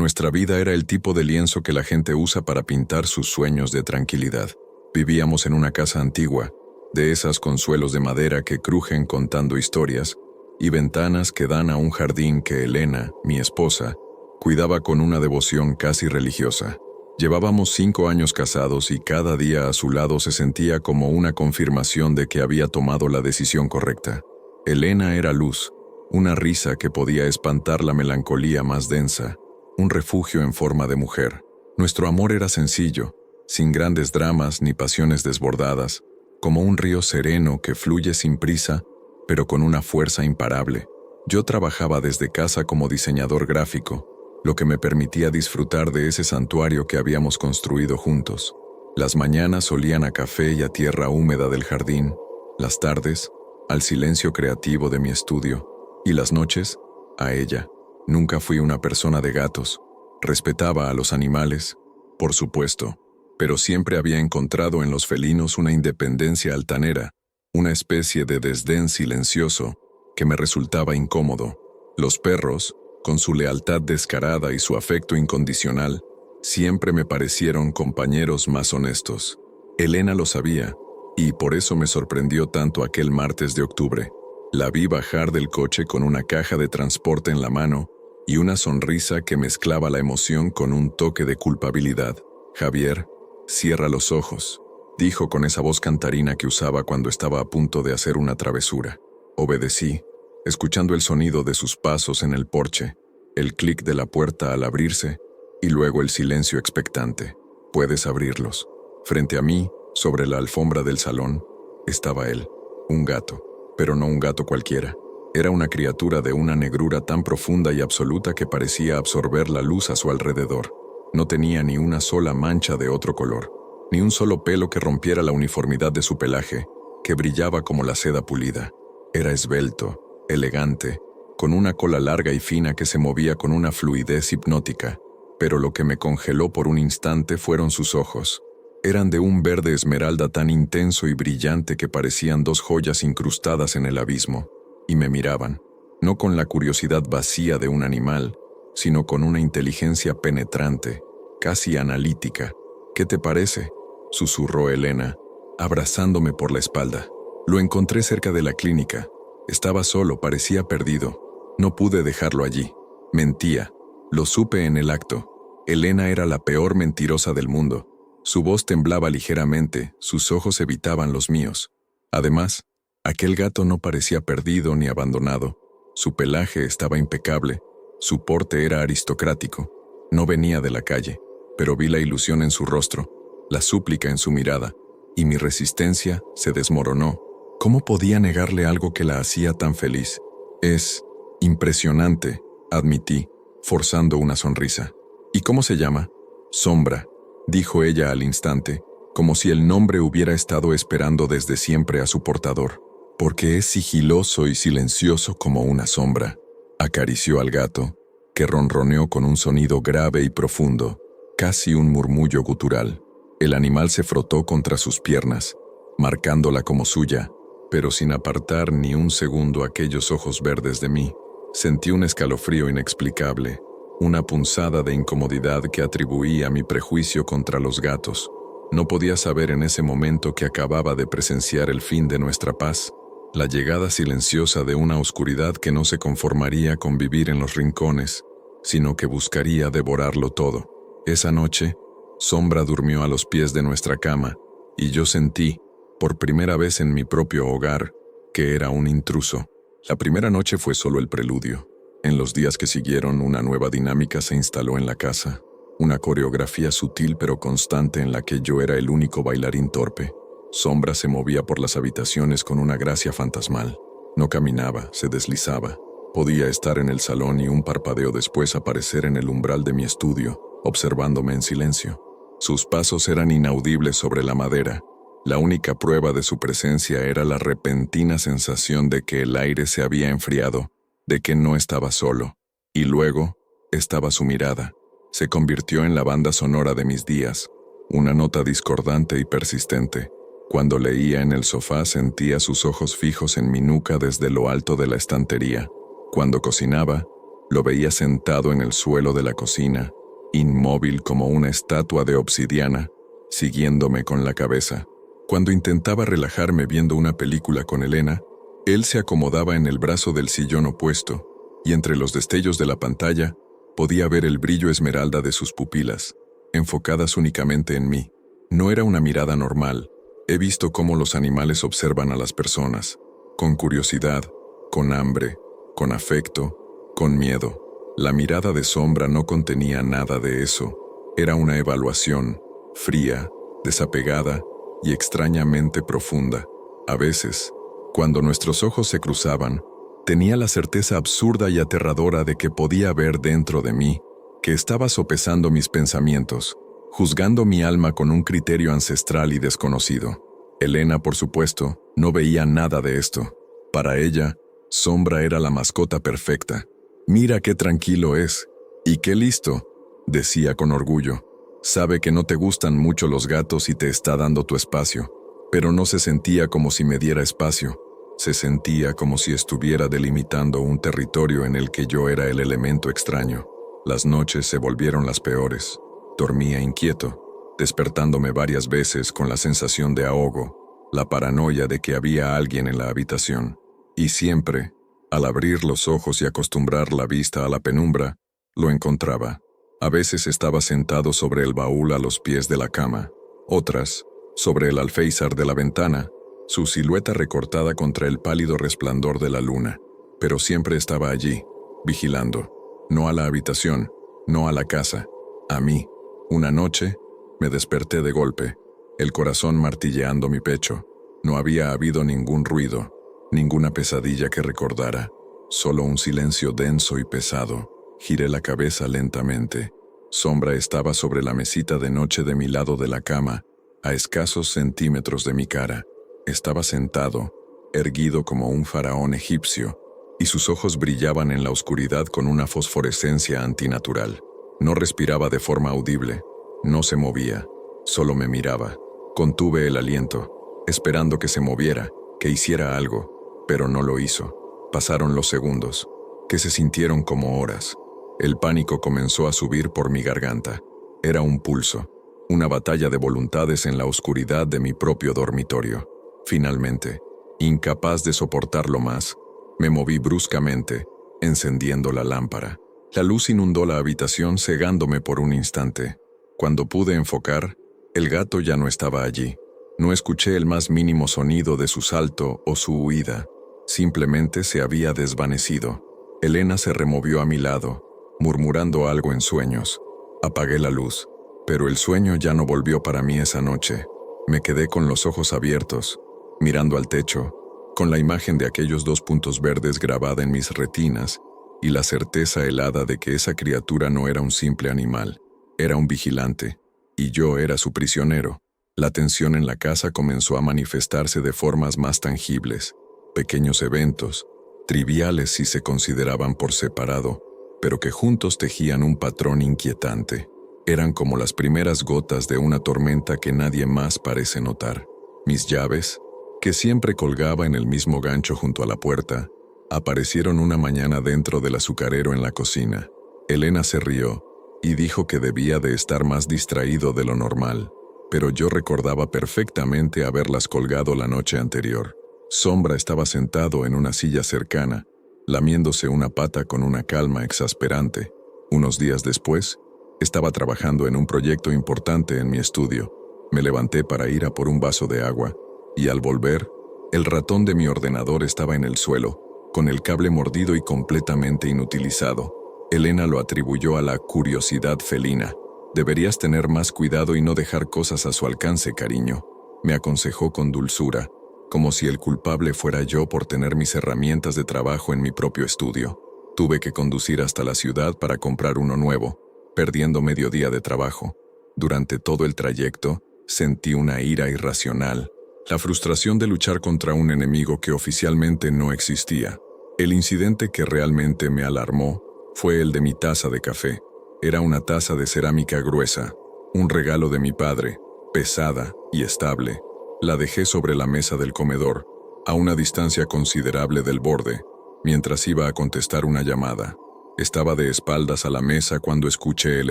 Nuestra vida era el tipo de lienzo que la gente usa para pintar sus sueños de tranquilidad. Vivíamos en una casa antigua, de esas con suelos de madera que crujen contando historias, y ventanas que dan a un jardín que Elena, mi esposa, cuidaba con una devoción casi religiosa. Llevábamos 5 años casados y cada día a su lado se sentía como una confirmación de que había tomado la decisión correcta. Elena era luz, una risa que podía espantar la melancolía más densa, un refugio en forma de mujer. Nuestro amor era sencillo, sin grandes dramas ni pasiones desbordadas, como un río sereno que fluye sin prisa, pero con una fuerza imparable. Yo trabajaba desde casa como diseñador gráfico, lo que me permitía disfrutar de ese santuario que habíamos construido juntos. Las mañanas olían a café y a tierra húmeda del jardín, las tardes, al silencio creativo de mi estudio, y las noches, a ella. Nunca fui una persona de gatos. Respetaba a los animales, por supuesto, pero siempre había encontrado en los felinos una independencia altanera, una especie de desdén silencioso que me resultaba incómodo. Los perros, con su lealtad descarada y su afecto incondicional, siempre me parecieron compañeros más honestos. Elena lo sabía, y por eso me sorprendió tanto aquel martes de octubre. La vi bajar del coche con una caja de transporte en la mano y una sonrisa que mezclaba la emoción con un toque de culpabilidad. «Javier, cierra los ojos», dijo con esa voz cantarina que usaba cuando estaba a punto de hacer una travesura. Obedecí, escuchando el sonido de sus pasos en el porche, el clic de la puerta al abrirse y luego el silencio expectante. «Puedes abrirlos». Frente a mí, sobre la alfombra del salón, estaba él, un gato, pero no un gato cualquiera. Era una criatura de una negrura tan profunda y absoluta que parecía absorber la luz a su alrededor. No tenía ni una sola mancha de otro color, ni un solo pelo que rompiera la uniformidad de su pelaje, que brillaba como la seda pulida. Era esbelto, elegante, con una cola larga y fina que se movía con una fluidez hipnótica, pero lo que me congeló por un instante fueron sus ojos. Eran de un verde esmeralda tan intenso y brillante que parecían 2 joyas incrustadas en el abismo, y me miraban, no con la curiosidad vacía de un animal, sino con una inteligencia penetrante, casi analítica. «¿Qué te parece?», susurró Elena, abrazándome por la espalda. Lo encontré cerca de la clínica. Estaba solo, parecía perdido. No pude dejarlo allí. Mentía. Lo supe en el acto. Elena era la peor mentirosa del mundo. Su voz temblaba ligeramente, sus ojos evitaban los míos. Además, aquel gato no parecía perdido ni abandonado. Su pelaje estaba impecable, su porte era aristocrático. No venía de la calle, pero vi la ilusión en su rostro, la súplica en su mirada, y mi resistencia se desmoronó. ¿Cómo podía negarle algo que la hacía tan feliz? «Es impresionante», admití, forzando una sonrisa. «¿Y cómo se llama?» «Sombra», dijo ella al instante, como si el nombre hubiera estado esperando desde siempre a su portador. «Porque es sigiloso y silencioso como una sombra». Acarició al gato, que ronroneó con un sonido grave y profundo, casi un murmullo gutural. El animal se frotó contra sus piernas, marcándola como suya, pero sin apartar ni un segundo aquellos ojos verdes de mí. Sentí un escalofrío inexplicable, una punzada de incomodidad que atribuí a mi prejuicio contra los gatos. No podía saber en ese momento que acababa de presenciar el fin de nuestra paz, la llegada silenciosa de una oscuridad que no se conformaría con vivir en los rincones, sino que buscaría devorarlo todo. Esa noche, Sombra durmió a los pies de nuestra cama, y yo sentí, por primera vez en mi propio hogar, que era un intruso. La primera noche fue solo el preludio. En los días que siguieron, una nueva dinámica se instaló en la casa, una coreografía sutil pero constante en la que yo era el único bailarín torpe. Sombra se movía por las habitaciones con una gracia fantasmal. No caminaba, se deslizaba. Podía estar en el salón y un parpadeo después aparecer en el umbral de mi estudio, observándome en silencio. Sus pasos eran inaudibles sobre la madera. La única prueba de su presencia era la repentina sensación de que el aire se había enfriado, de que no estaba solo. Y luego, estaba su mirada. Se convirtió en la banda sonora de mis días, una nota discordante y persistente. Cuando leía en el sofá sentía sus ojos fijos en mi nuca desde lo alto de la estantería. Cuando cocinaba, Lo veía sentado en el suelo de la cocina, inmóvil como una estatua de obsidiana, siguiéndome con la cabeza. Cuando intentaba relajarme viendo una película con Elena, él se acomodaba en el brazo del sillón opuesto, y entre los destellos de la pantalla podía ver el brillo esmeralda de sus pupilas, enfocadas únicamente en mí. No era una mirada normal. He visto cómo los animales observan a las personas, con curiosidad, con hambre, con afecto, con miedo. La mirada de Sombra no contenía nada de eso. Era una evaluación, fría, desapegada y extrañamente profunda. A veces, cuando nuestros ojos se cruzaban, tenía la certeza absurda y aterradora de que podía ver dentro de mí, que estaba sopesando mis pensamientos, juzgando mi alma con un criterio ancestral y desconocido. Elena, por supuesto, no veía nada de esto. Para ella, Sombra era la mascota perfecta. «Mira qué tranquilo es, y qué listo», decía con orgullo. «Sabe que no te gustan mucho los gatos y te está dando tu espacio». Pero no se sentía como si me diera espacio. Se sentía como si estuviera delimitando un territorio en el que yo era el elemento extraño. Las noches se volvieron las peores. Dormía inquieto, despertándome varias veces con la sensación de ahogo, la paranoia de que había alguien en la habitación. Y siempre, al abrir los ojos y acostumbrar la vista a la penumbra, lo encontraba. A veces estaba sentado sobre el baúl a los pies de la cama, otras, sobre el alféizar de la ventana, su silueta recortada contra el pálido resplandor de la luna, pero siempre estaba allí, vigilando, no a la habitación, no a la casa, a mí. Una noche, me desperté de golpe, el corazón martilleando mi pecho. No había habido ningún ruido, ninguna pesadilla que recordara, solo un silencio denso y pesado. Giré la cabeza lentamente. Sombra estaba sobre la mesita de noche de mi lado de la cama, a escasos centímetros de mi cara. Estaba sentado, erguido como un faraón egipcio, y sus ojos brillaban en la oscuridad con una fosforescencia antinatural. No respiraba de forma audible, no se movía, solo me miraba. Contuve el aliento, esperando que se moviera, que hiciera algo, pero no lo hizo. Pasaron los segundos, que se sintieron como horas. El pánico comenzó a subir por mi garganta. Era un pulso, una batalla de voluntades en la oscuridad de mi propio dormitorio. Finalmente, incapaz de soportarlo más, me moví bruscamente, encendiendo la lámpara. La luz inundó la habitación cegándome por un instante. Cuando pude enfocar, el gato ya no estaba allí. No escuché el más mínimo sonido de su salto o su huida. Simplemente se había desvanecido. Elena se removió a mi lado, murmurando algo en sueños. Apagué la luz, pero el sueño ya no volvió para mí esa noche. Me quedé con los ojos abiertos, mirando al techo, con la imagen de aquellos 2 puntos verdes grabada en mis retinas y la certeza helada de que esa criatura no era un simple animal, era un vigilante, y yo era su prisionero. La tensión en la casa comenzó a manifestarse de formas más tangibles, pequeños eventos, triviales si se consideraban por separado, pero que juntos tejían un patrón inquietante. Eran como las primeras gotas de una tormenta que nadie más parece notar. Mis llaves, que siempre colgaba en el mismo gancho junto a la puerta, aparecieron una mañana dentro del azucarero en la cocina. Elena se rió y dijo que debía de estar más distraído de lo normal, pero yo recordaba perfectamente haberlas colgado la noche anterior. Sombra estaba sentado en una silla cercana, lamiéndose una pata con una calma exasperante. Unos días después, estaba trabajando en un proyecto importante en mi estudio. Me levanté para ir a por un vaso de agua, y al volver, el ratón de mi ordenador estaba en el suelo, con el cable mordido y completamente inutilizado. Elena lo atribuyó a la curiosidad felina. «Deberías tener más cuidado y no dejar cosas a su alcance, cariño», me aconsejó con dulzura, como si el culpable fuera yo por tener mis herramientas de trabajo en mi propio estudio. Tuve que conducir hasta la ciudad para comprar uno nuevo, perdiendo medio día de trabajo. Durante todo el trayecto, sentí una ira irracional, la frustración de luchar contra un enemigo que oficialmente no existía. El incidente que realmente me alarmó fue el de mi taza de café. Era una taza de cerámica gruesa, un regalo de mi padre, pesada y estable. La dejé sobre la mesa del comedor, a una distancia considerable del borde, mientras iba a contestar una llamada. Estaba de espaldas a la mesa cuando escuché el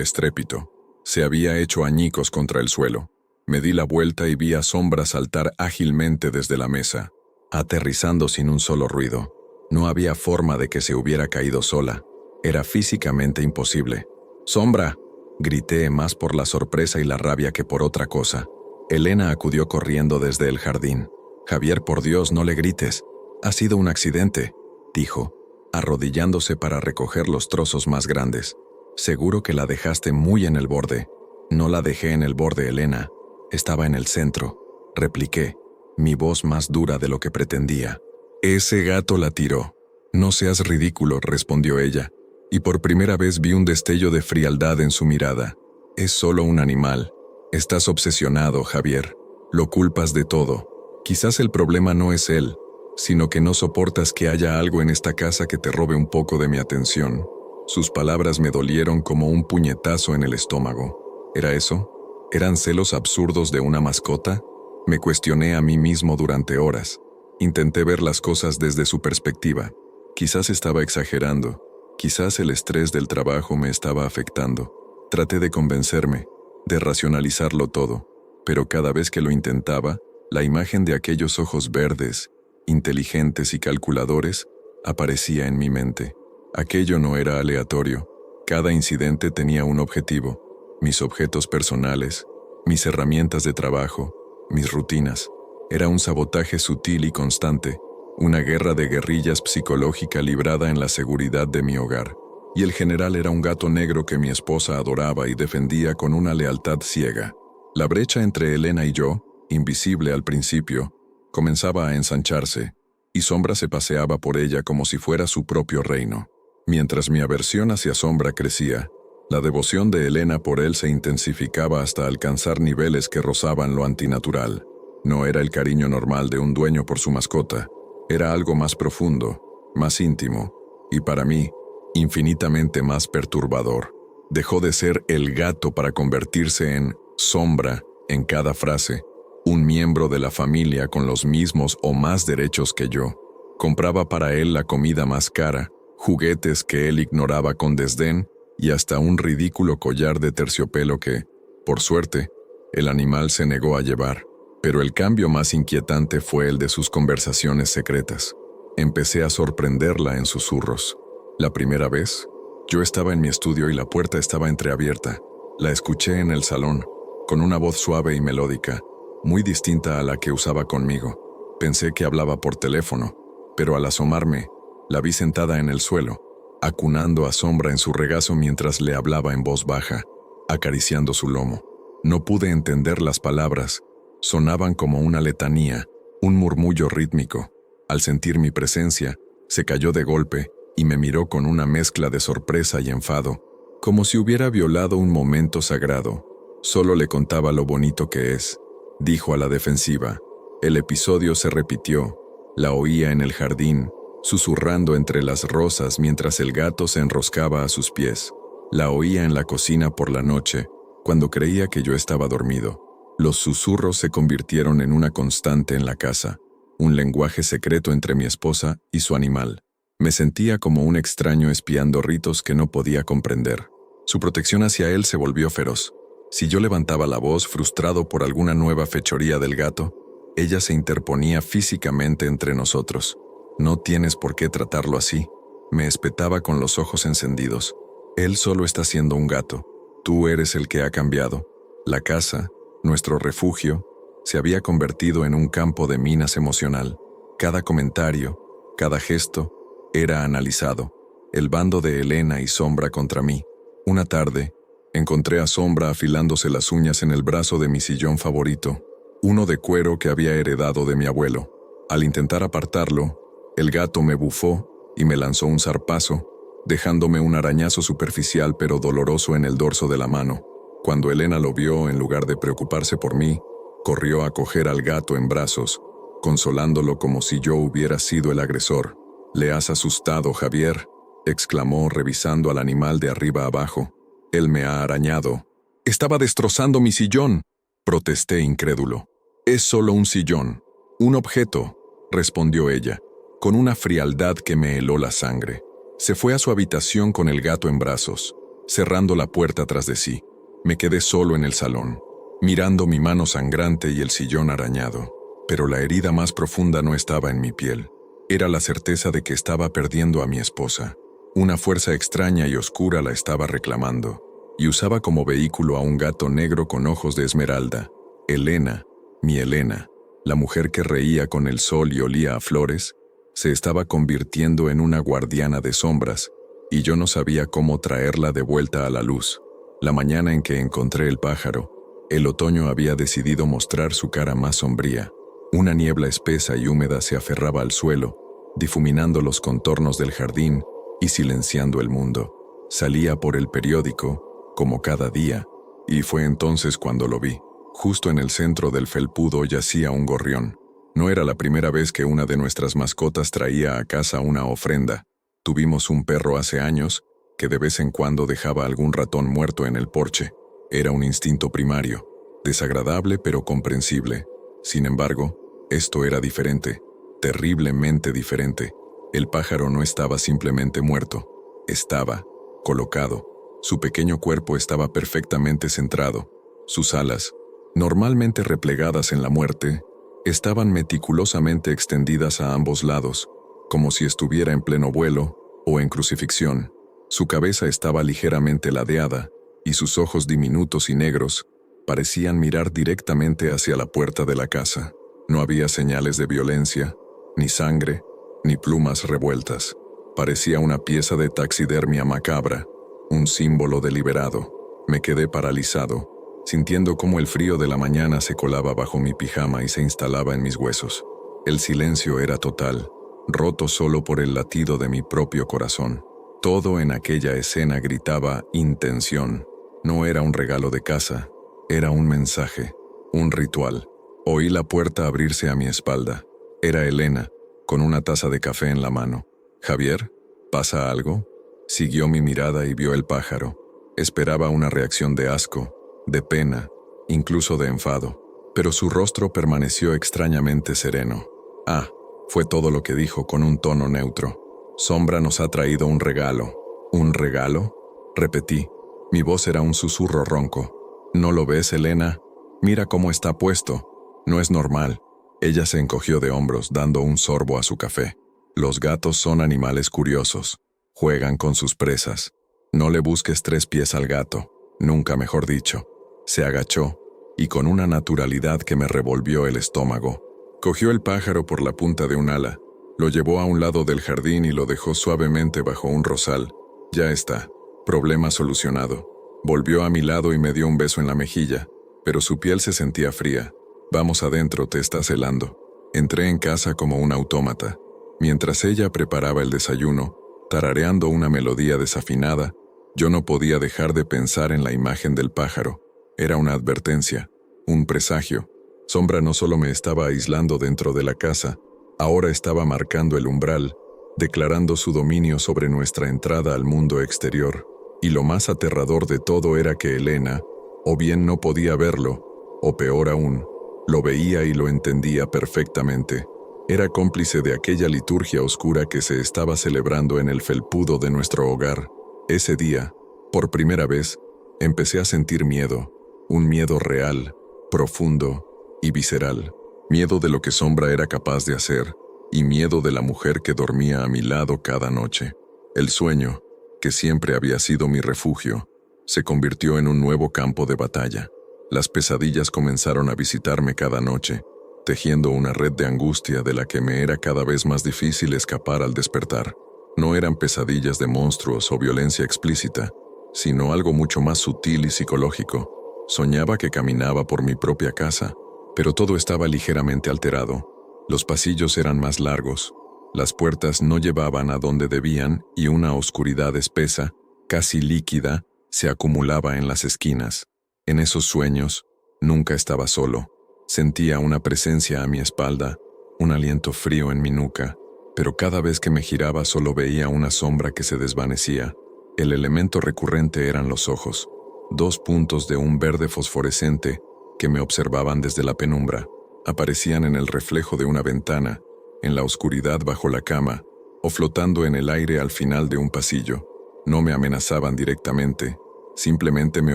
estrépito. Se había hecho añicos contra el suelo. Me di la vuelta y vi a Sombra saltar ágilmente desde la mesa, aterrizando sin un solo ruido. No había forma de que se hubiera caído sola. Era físicamente imposible. «¡Sombra!», grité, más por la sorpresa y la rabia que por otra cosa. Elena acudió corriendo desde el jardín. «Javier, por Dios, no le grites. Ha sido un accidente», dijo, arrodillándose para recoger los trozos más grandes. «Seguro que la dejaste muy en el borde». «No la dejé en el borde, Elena. Estaba en el centro», repliqué, mi voz más dura de lo que pretendía. «Ese gato la tiró». «No seas ridículo», respondió ella, y por primera vez vi un destello de frialdad en su mirada. «Es solo un animal. Estás obsesionado, Javier. Lo culpas de todo. Quizás el problema no es él, sino que no soportas que haya algo en esta casa que te robe un poco de mi atención». Sus palabras me dolieron como un puñetazo en el estómago. ¿Era eso? ¿Eran celos absurdos de una mascota? Me cuestioné a mí mismo durante horas. Intenté ver las cosas desde su perspectiva. Quizás estaba exagerando. Quizás el estrés del trabajo me estaba afectando. Traté de convencerme, de racionalizarlo todo, pero cada vez que lo intentaba, la imagen de aquellos ojos verdes, inteligentes y calculadores, aparecía en mi mente. Aquello no era aleatorio. Cada incidente tenía un objetivo. Mis objetos personales, mis herramientas de trabajo, mis rutinas. Era un sabotaje sutil y constante, una guerra de guerrillas psicológica librada en la seguridad de mi hogar. Y el general era un gato negro que mi esposa adoraba y defendía con una lealtad ciega. La brecha entre Elena y yo, invisible al principio, comenzaba a ensancharse, y Sombra se paseaba por ella como si fuera su propio reino. Mientras mi aversión hacia Sombra crecía, la devoción de Elena por él se intensificaba hasta alcanzar niveles que rozaban lo antinatural. No era el cariño normal de un dueño por su mascota, era algo más profundo, más íntimo, y para mí, infinitamente más perturbador. Dejó de ser el gato para convertirse en Sombra en cada frase, un miembro de la familia con los mismos o más derechos que yo. Compraba para él la comida más cara, juguetes que él ignoraba con desdén y hasta un ridículo collar de terciopelo que, por suerte, el animal se negó a llevar. Pero el cambio más inquietante fue el de sus conversaciones secretas. Empecé a sorprenderla en susurros. La primera vez, yo estaba en mi estudio y la puerta estaba entreabierta. La escuché en el salón, con una voz suave y melódica, muy distinta a la que usaba conmigo. Pensé que hablaba por teléfono, pero al asomarme, la vi sentada en el suelo, acunando a Sombra en su regazo mientras le hablaba en voz baja, acariciando su lomo. No pude entender las palabras, sonaban como una letanía, un murmullo rítmico. Al sentir mi presencia, se cayó de golpe y me miró con una mezcla de sorpresa y enfado, como si hubiera violado un momento sagrado. «Solo le contaba lo bonito que es», dijo a la defensiva. El episodio se repitió. La oía en el jardín, susurrando entre las rosas mientras el gato se enroscaba a sus pies. La oía en la cocina por la noche, cuando creía que yo estaba dormido. Los susurros se convirtieron en una constante en la casa, un lenguaje secreto entre mi esposa y su animal. Me sentía como un extraño espiando ritos que no podía comprender. Su protección hacia él se volvió feroz. Si yo levantaba la voz frustrado por alguna nueva fechoría del gato, ella se interponía físicamente entre nosotros. «No tienes por qué tratarlo así», me espetaba con los ojos encendidos. «Él solo está siendo un gato. Tú eres el que ha cambiado». La casa, nuestro refugio, se había convertido en un campo de minas emocional. Cada comentario, cada gesto, era analizado. El bando de Elena y Sombra contra mí. Una tarde, encontré a Sombra afilándose las uñas en el brazo de mi sillón favorito, uno de cuero que había heredado de mi abuelo. Al intentar apartarlo, el gato me bufó y me lanzó un zarpazo, dejándome un arañazo superficial pero doloroso en el dorso de la mano. Cuando Elena lo vio, en lugar de preocuparse por mí, corrió a coger al gato en brazos, consolándolo como si yo hubiera sido el agresor. «Le has asustado, Javier», exclamó revisando al animal de arriba abajo. «Él me ha arañado». «Estaba destrozando mi sillón», protesté incrédulo. «Es solo un sillón, un objeto», respondió ella, con una frialdad que me heló la sangre. Se fue a su habitación con el gato en brazos, cerrando la puerta tras de sí. Me quedé solo en el salón, mirando mi mano sangrante y el sillón arañado. Pero la herida más profunda no estaba en mi piel. Era la certeza de que estaba perdiendo a mi esposa. Una fuerza extraña y oscura la estaba reclamando, y usaba como vehículo a un gato negro con ojos de esmeralda. Elena, mi Elena, la mujer que reía con el sol y olía a flores, se estaba convirtiendo en una guardiana de sombras, y yo no sabía cómo traerla de vuelta a la luz. La mañana en que encontré el pájaro, el otoño había decidido mostrar su cara más sombría. Una niebla espesa y húmeda se aferraba al suelo, difuminando los contornos del jardín y silenciando el mundo. Salía por el periódico, como cada día, y fue entonces cuando lo vi. Justo en el centro del felpudo yacía un gorrión. No era la primera vez que una de nuestras mascotas traía a casa una ofrenda. Tuvimos un perro hace años que de vez en cuando dejaba algún ratón muerto en el porche. Era un instinto primario, desagradable pero comprensible. Sin embargo, esto era diferente, terriblemente diferente. El pájaro no estaba simplemente muerto, estaba colocado. Su pequeño cuerpo estaba perfectamente centrado. Sus alas, normalmente replegadas en la muerte, estaban meticulosamente extendidas a ambos lados, como si estuviera en pleno vuelo o en crucifixión. Su cabeza estaba ligeramente ladeada, y sus ojos diminutos y negros parecían mirar directamente hacia la puerta de la casa. No había señales de violencia, ni sangre, ni plumas revueltas. Parecía una pieza de taxidermia macabra, un símbolo deliberado. Me quedé paralizado, sintiendo cómo el frío de la mañana se colaba bajo mi pijama y se instalaba en mis huesos. El silencio era total, roto solo por el latido de mi propio corazón. Todo en aquella escena gritaba intención. No era un regalo de casa, era un mensaje, un ritual. Oí la puerta abrirse a mi espalda. Era Elena, con una taza de café en la mano. «Javier, ¿pasa algo?». Siguió mi mirada y vio el pájaro. Esperaba una reacción de asco, de pena, incluso de enfado. Pero su rostro permaneció extrañamente sereno. «Ah», fue todo lo que dijo con un tono neutro. «Sombra nos ha traído un regalo». «¿Un regalo?», repetí. Mi voz era un susurro ronco. «¿No lo ves, Elena? Mira cómo está puesto. No es normal». Ella se encogió de hombros, dando un sorbo a su café. «Los gatos son animales curiosos. Juegan con sus presas. No le busques 3 pies al gato, nunca mejor dicho». Se agachó, y con una naturalidad que me revolvió el estómago, cogió el pájaro por la punta de un ala, lo llevó a un lado del jardín y lo dejó suavemente bajo un rosal. «Ya está. Problema solucionado». Volvió a mi lado y me dio un beso en la mejilla, pero su piel se sentía fría. «Vamos adentro, te estás helando». Entré en casa como un autómata. Mientras ella preparaba el desayuno, tarareando una melodía desafinada, yo no podía dejar de pensar en la imagen del pájaro. Era una advertencia, un presagio. Sombra no solo me estaba aislando dentro de la casa, ahora estaba marcando el umbral, declarando su dominio sobre nuestra entrada al mundo exterior. Y lo más aterrador de todo era que Elena, o bien no podía verlo, o peor aún, lo veía y lo entendía perfectamente. Era cómplice de aquella liturgia oscura que se estaba celebrando en el felpudo de nuestro hogar. Ese día, por primera vez, empecé a sentir miedo, un miedo real, profundo y visceral. Miedo de lo que Sombra era capaz de hacer, y miedo de la mujer que dormía a mi lado cada noche. El sueño, que siempre había sido mi refugio, se convirtió en un nuevo campo de batalla. Las pesadillas comenzaron a visitarme cada noche, tejiendo una red de angustia de la que me era cada vez más difícil escapar al despertar. No eran pesadillas de monstruos o violencia explícita, sino algo mucho más sutil y psicológico. Soñaba que caminaba por mi propia casa, pero todo estaba ligeramente alterado. Los pasillos eran más largos, las puertas no llevaban a donde debían y una oscuridad espesa, casi líquida, se acumulaba en las esquinas. En esos sueños, nunca estaba solo. Sentía una presencia a mi espalda, un aliento frío en mi nuca, pero cada vez que me giraba solo veía una sombra que se desvanecía. El elemento recurrente eran los ojos, 2 puntos de un verde fosforescente que me observaban desde la penumbra. Aparecían en el reflejo de una ventana, en la oscuridad bajo la cama, o flotando en el aire al final de un pasillo. No me amenazaban directamente, simplemente me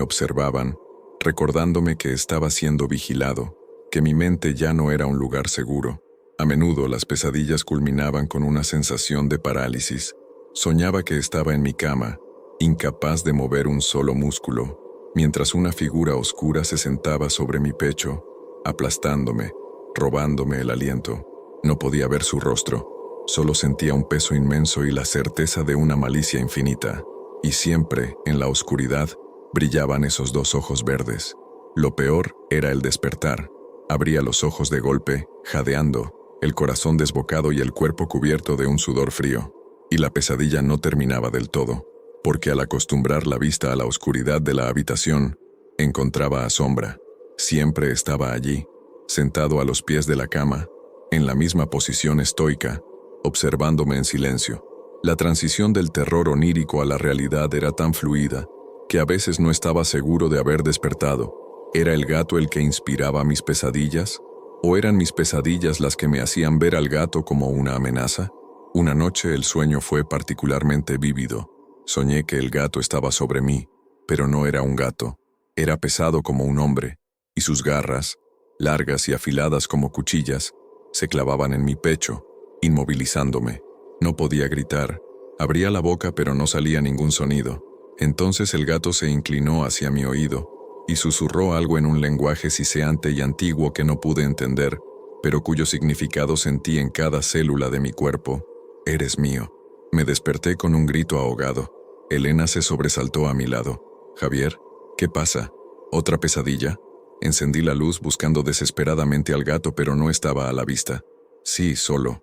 observaban, recordándome que estaba siendo vigilado, que mi mente ya no era un lugar seguro. A menudo las pesadillas culminaban con una sensación de parálisis. Soñaba que estaba en mi cama, incapaz de mover un solo músculo, mientras una figura oscura se sentaba sobre mi pecho, aplastándome, robándome el aliento. No podía ver su rostro, solo sentía un peso inmenso y la certeza de una malicia infinita. Y siempre, en la oscuridad, brillaban esos dos ojos verdes. Lo peor era el despertar. Abría los ojos de golpe, jadeando, el corazón desbocado y el cuerpo cubierto de un sudor frío. Y la pesadilla no terminaba del todo, porque al acostumbrar la vista a la oscuridad de la habitación, encontraba a Sombra. Siempre estaba allí, sentado a los pies de la cama, en la misma posición estoica, observándome en silencio. La transición del terror onírico a la realidad era tan fluida que a veces no estaba seguro de haber despertado. ¿Era el gato el que inspiraba mis pesadillas? ¿O eran mis pesadillas las que me hacían ver al gato como una amenaza? Una noche el sueño fue particularmente vívido. Soñé que el gato estaba sobre mí, pero no era un gato. Era pesado como un hombre, y sus garras, largas y afiladas como cuchillas, se clavaban en mi pecho, inmovilizándome. No podía gritar. Abría la boca pero no salía ningún sonido. Entonces el gato se inclinó hacia mi oído y susurró algo en un lenguaje siseante y antiguo que no pude entender, pero cuyo significado sentí en cada célula de mi cuerpo. «Eres mío». Me desperté con un grito ahogado. Elena se sobresaltó a mi lado. «Javier, ¿qué pasa? ¿Otra pesadilla?» Encendí la luz buscando desesperadamente al gato, pero no estaba a la vista. «Sí, solo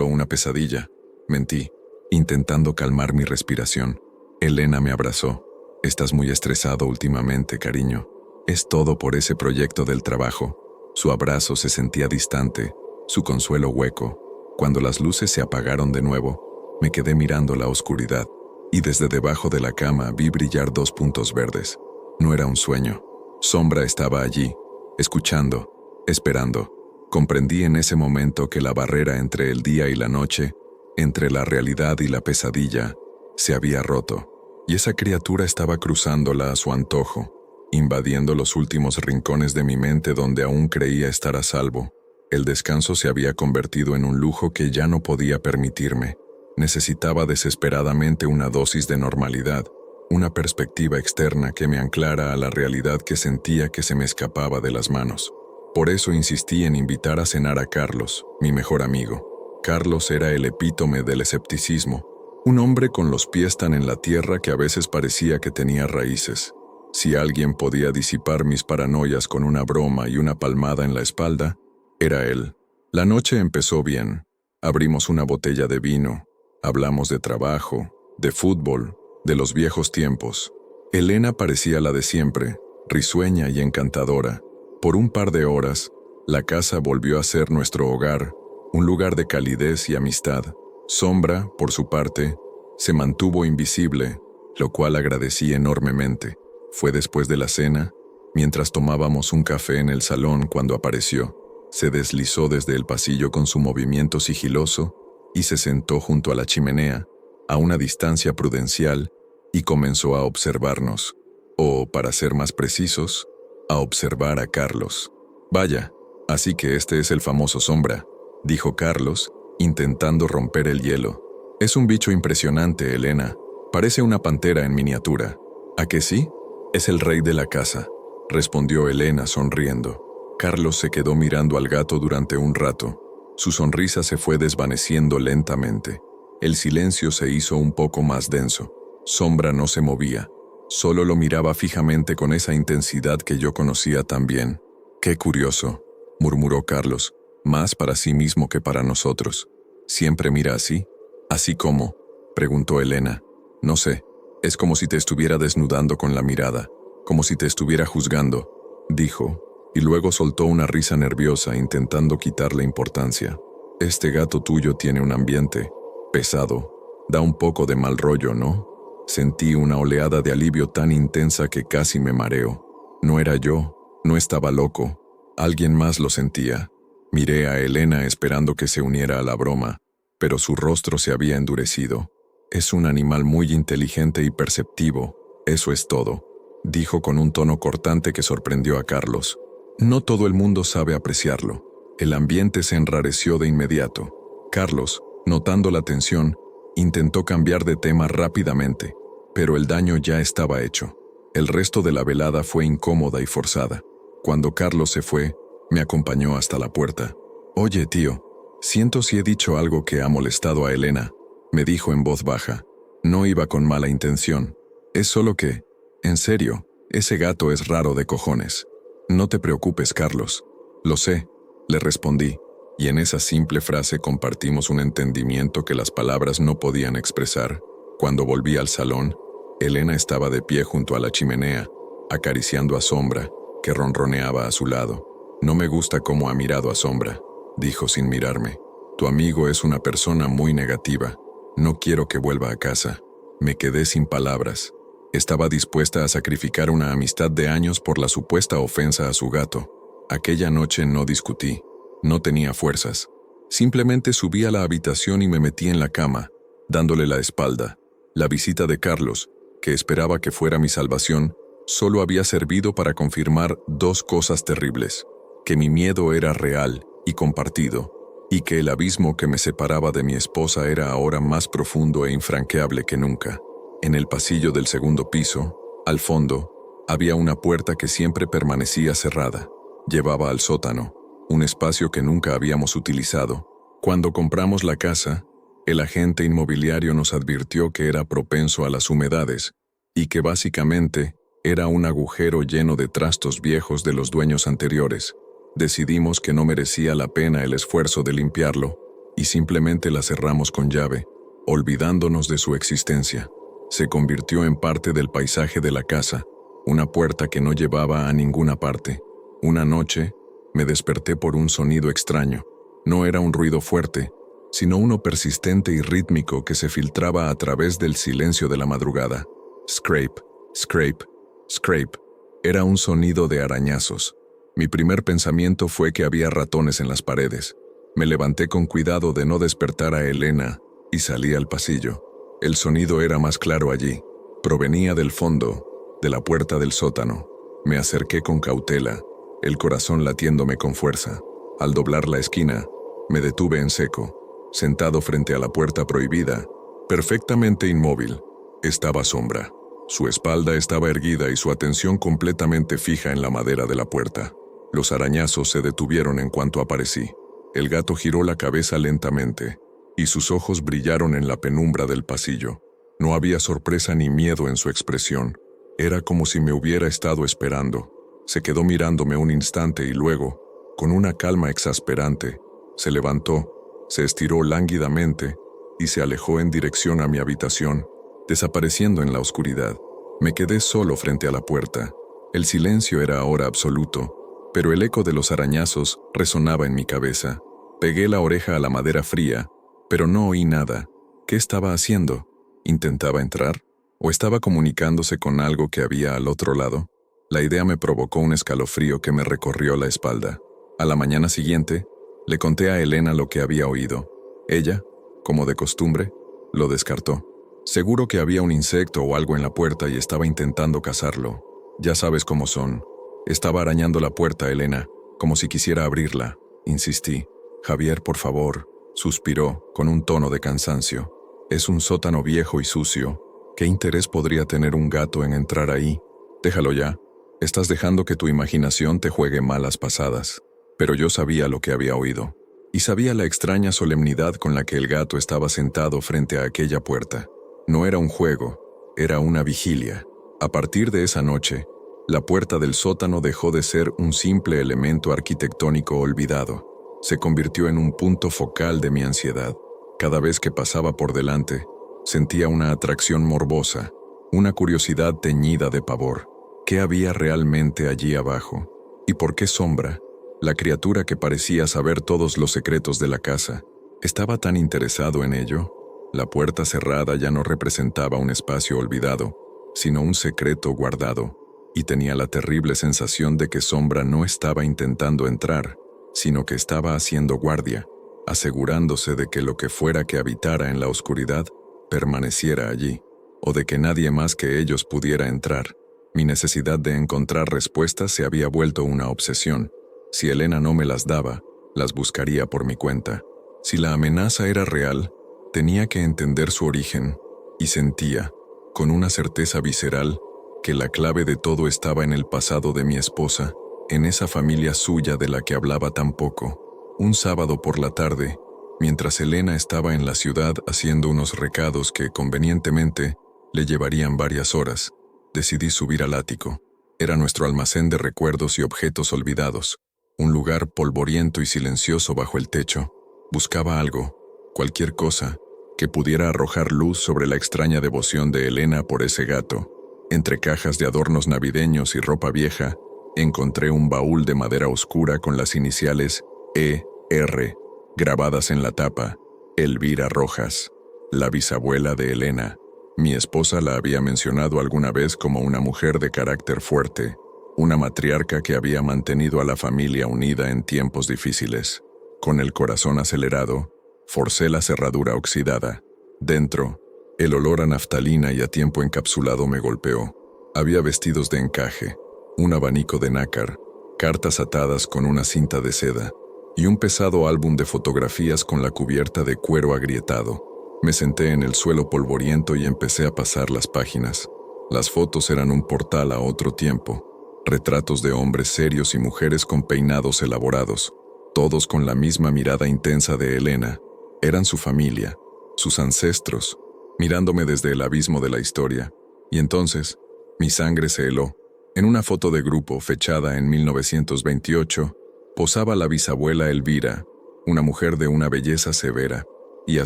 una pesadilla», mentí, intentando calmar mi respiración. Elena me abrazó. «Estás muy estresado últimamente, cariño. Es todo por ese proyecto del trabajo». Su abrazo se sentía distante, su consuelo hueco. Cuando las luces se apagaron de nuevo, me quedé mirando la oscuridad, y desde debajo de la cama vi brillar dos puntos verdes. No era un sueño. Sombra estaba allí, escuchando, esperando. Comprendí en ese momento que la barrera entre el día y la noche, entre la realidad y la pesadilla, se había roto, y esa criatura estaba cruzándola a su antojo, invadiendo los últimos rincones de mi mente donde aún creía estar a salvo. El descanso se había convertido en un lujo que ya no podía permitirme. Necesitaba desesperadamente una dosis de normalidad, una perspectiva externa que me anclara a la realidad que sentía que se me escapaba de las manos. Por eso insistí en invitar a cenar a Carlos, mi mejor amigo. Carlos era el epítome del escepticismo, un hombre con los pies tan en la tierra que a veces parecía que tenía raíces. Si alguien podía disipar mis paranoias con una broma y una palmada en la espalda, era él. La noche empezó bien. Abrimos una botella de vino, hablamos de trabajo, de fútbol, de los viejos tiempos. Elena parecía la de siempre, risueña y encantadora. Por un par de horas, la casa volvió a ser nuestro hogar, un lugar de calidez y amistad. Sombra, por su parte, se mantuvo invisible, lo cual agradecí enormemente. Fue después de la cena, mientras tomábamos un café en el salón cuando apareció. Se deslizó desde el pasillo con su movimiento sigiloso y se sentó junto a la chimenea, a una distancia prudencial, y comenzó a observarnos, o, para ser más precisos, a observar a Carlos. «Vaya, así que este es el famoso Sombra», dijo Carlos, intentando romper el hielo. «Es un bicho impresionante, Elena. Parece una pantera en miniatura. ¿A que sí?» «Es el rey de la casa», respondió Elena sonriendo. Carlos se quedó mirando al gato durante un rato. Su sonrisa se fue desvaneciendo lentamente. El silencio se hizo un poco más denso. Sombra no se movía. Solo lo miraba fijamente con esa intensidad que yo conocía tan bien. «Qué curioso», murmuró Carlos, más para sí mismo que para nosotros. «¿Siempre mira así?» «¿Así cómo?», preguntó Elena. «No sé, es como si te estuviera desnudando con la mirada, como si te estuviera juzgando», dijo, y luego soltó una risa nerviosa intentando quitarle importancia. «Este gato tuyo tiene un ambiente pesado. Da un poco de mal rollo, ¿no?» Sentí una oleada de alivio tan intensa que casi me mareo. No era yo, no estaba loco. Alguien más lo sentía. Miré a Elena esperando que se uniera a la broma, pero su rostro se había endurecido. «Es un animal muy inteligente y perceptivo, eso es todo», dijo con un tono cortante que sorprendió a Carlos. «No todo el mundo sabe apreciarlo». El ambiente se enrareció de inmediato. Carlos, notando la tensión, intentó cambiar de tema rápidamente, pero el daño ya estaba hecho. El resto de la velada fue incómoda y forzada. Cuando Carlos se fue, me acompañó hasta la puerta. «Oye, tío, siento si he dicho algo que ha molestado a Elena», me dijo en voz baja. No iba con mala intención. «Es solo que, en serio, ese gato es raro de cojones». «No te preocupes, Carlos». «Lo sé», le respondí, y en esa simple frase compartimos un entendimiento que las palabras no podían expresar. Cuando volví al salón, Elena estaba de pie junto a la chimenea, acariciando a Sombra, que ronroneaba a su lado. «No me gusta cómo ha mirado a Sombra», dijo sin mirarme. «Tu amigo es una persona muy negativa. No quiero que vuelva a casa». Me quedé sin palabras. Estaba dispuesta a sacrificar una amistad de años por la supuesta ofensa a su gato. Aquella noche no discutí. No tenía fuerzas. Simplemente subí a la habitación y me metí en la cama, dándole la espalda. La visita de Carlos, que esperaba que fuera mi salvación, solo había servido para confirmar dos cosas terribles: que mi miedo era real y compartido, y que el abismo que me separaba de mi esposa era ahora más profundo e infranqueable que nunca. En el pasillo del segundo piso, al fondo, había una puerta que siempre permanecía cerrada. Llevaba al sótano, un espacio que nunca habíamos utilizado. Cuando compramos la casa, el agente inmobiliario nos advirtió que era propenso a las humedades y que básicamente era un agujero lleno de trastos viejos de los dueños anteriores. Decidimos que no merecía la pena el esfuerzo de limpiarlo y simplemente la cerramos con llave, olvidándonos de su existencia. Se convirtió en parte del paisaje de la casa, una puerta que no llevaba a ninguna parte. Una noche, me desperté por un sonido extraño. No era un ruido fuerte, sino uno persistente y rítmico que se filtraba a través del silencio de la madrugada. Scrape, scrape, scrape. Era un sonido de arañazos. Mi primer pensamiento fue que había ratones en las paredes. Me levanté con cuidado de no despertar a Elena y salí al pasillo. El sonido era más claro allí. Provenía del fondo, de la puerta del sótano. Me acerqué con cautela, el corazón latiéndome con fuerza. Al doblar la esquina, me detuve en seco. Sentado frente a la puerta prohibida, perfectamente inmóvil, estaba Sombra. Su espalda estaba erguida y su atención completamente fija en la madera de la puerta. Los arañazos se detuvieron en cuanto aparecí. El gato giró la cabeza lentamente, y sus ojos brillaron en la penumbra del pasillo. No había sorpresa ni miedo en su expresión. Era como si me hubiera estado esperando. Se quedó mirándome un instante y luego, con una calma exasperante, se levantó, se estiró lánguidamente y se alejó en dirección a mi habitación, desapareciendo en la oscuridad. Me quedé solo frente a la puerta. El silencio era ahora absoluto, pero el eco de los arañazos resonaba en mi cabeza. Pegué la oreja a la madera fría, pero no oí nada. ¿Qué estaba haciendo? ¿Intentaba entrar? ¿O estaba comunicándose con algo que había al otro lado? La idea me provocó un escalofrío que me recorrió la espalda. A la mañana siguiente, le conté a Elena lo que había oído. Ella, como de costumbre, lo descartó. Seguro que había un insecto o algo en la puerta y estaba intentando cazarlo. Ya sabes cómo son. Estaba arañando la puerta, Elena, como si quisiera abrirla. Insistí. «Javier, por favor», suspiró, con un tono de cansancio. «Es un sótano viejo y sucio. ¿Qué interés podría tener un gato en entrar ahí? Déjalo ya. Estás dejando que tu imaginación te juegue malas pasadas». Pero yo sabía lo que había oído, y sabía la extraña solemnidad con la que el gato estaba sentado frente a aquella puerta. No era un juego, era una vigilia. A partir de esa noche, la puerta del sótano dejó de ser un simple elemento arquitectónico olvidado. Se convirtió en un punto focal de mi ansiedad. Cada vez que pasaba por delante, sentía una atracción morbosa, una curiosidad teñida de pavor. ¿Qué había realmente allí abajo? ¿Y por qué Sombra, la criatura que parecía saber todos los secretos de la casa, estaba tan interesado en ello? La puerta cerrada ya no representaba un espacio olvidado, sino un secreto guardado, y tenía la terrible sensación de que Sombra no estaba intentando entrar, sino que estaba haciendo guardia. asegurándose de que lo que fuera que habitara en la oscuridad permaneciera allí, o de que nadie más que ellos pudiera entrar. Mi necesidad de encontrar respuestas se había vuelto una obsesión. Si Elena no me las daba, las buscaría por mi cuenta. Si la amenaza era real, tenía que entender su origen, y sentía, con una certeza visceral, que la clave de todo estaba en el pasado de mi esposa, en esa familia suya de la que hablaba tan poco. Un sábado por la tarde, mientras Elena estaba en la ciudad haciendo unos recados que, convenientemente, le llevarían varias horas, decidí subir al ático. Era nuestro almacén de recuerdos y objetos olvidados, un lugar polvoriento y silencioso bajo el techo. Buscaba algo, cualquier cosa, que pudiera arrojar luz sobre la extraña devoción de Elena por ese gato. Entre cajas de adornos navideños y ropa vieja, encontré un baúl de madera oscura con las iniciales E.R. grabadas en la tapa: Elvira Rojas, la bisabuela de Elena. Mi esposa la había mencionado alguna vez como una mujer de carácter fuerte, una matriarca que había mantenido a la familia unida en tiempos difíciles. Con el corazón acelerado, forcé la cerradura oxidada. Dentro, el olor a naftalina y a tiempo encapsulado me golpeó. Había vestidos de encaje, un abanico de nácar, cartas atadas con una cinta de seda, y un pesado álbum de fotografías con la cubierta de cuero agrietado. Me senté en el suelo polvoriento y empecé a pasar las páginas. Las fotos eran un portal a otro tiempo. Retratos de hombres serios y mujeres con peinados elaborados, todos con la misma mirada intensa de Elena. Eran su familia, sus ancestros, mirándome desde el abismo de la historia. Y entonces, mi sangre se heló. En una foto de grupo fechada en 1928, posaba la bisabuela Elvira, una mujer de una belleza severa, y a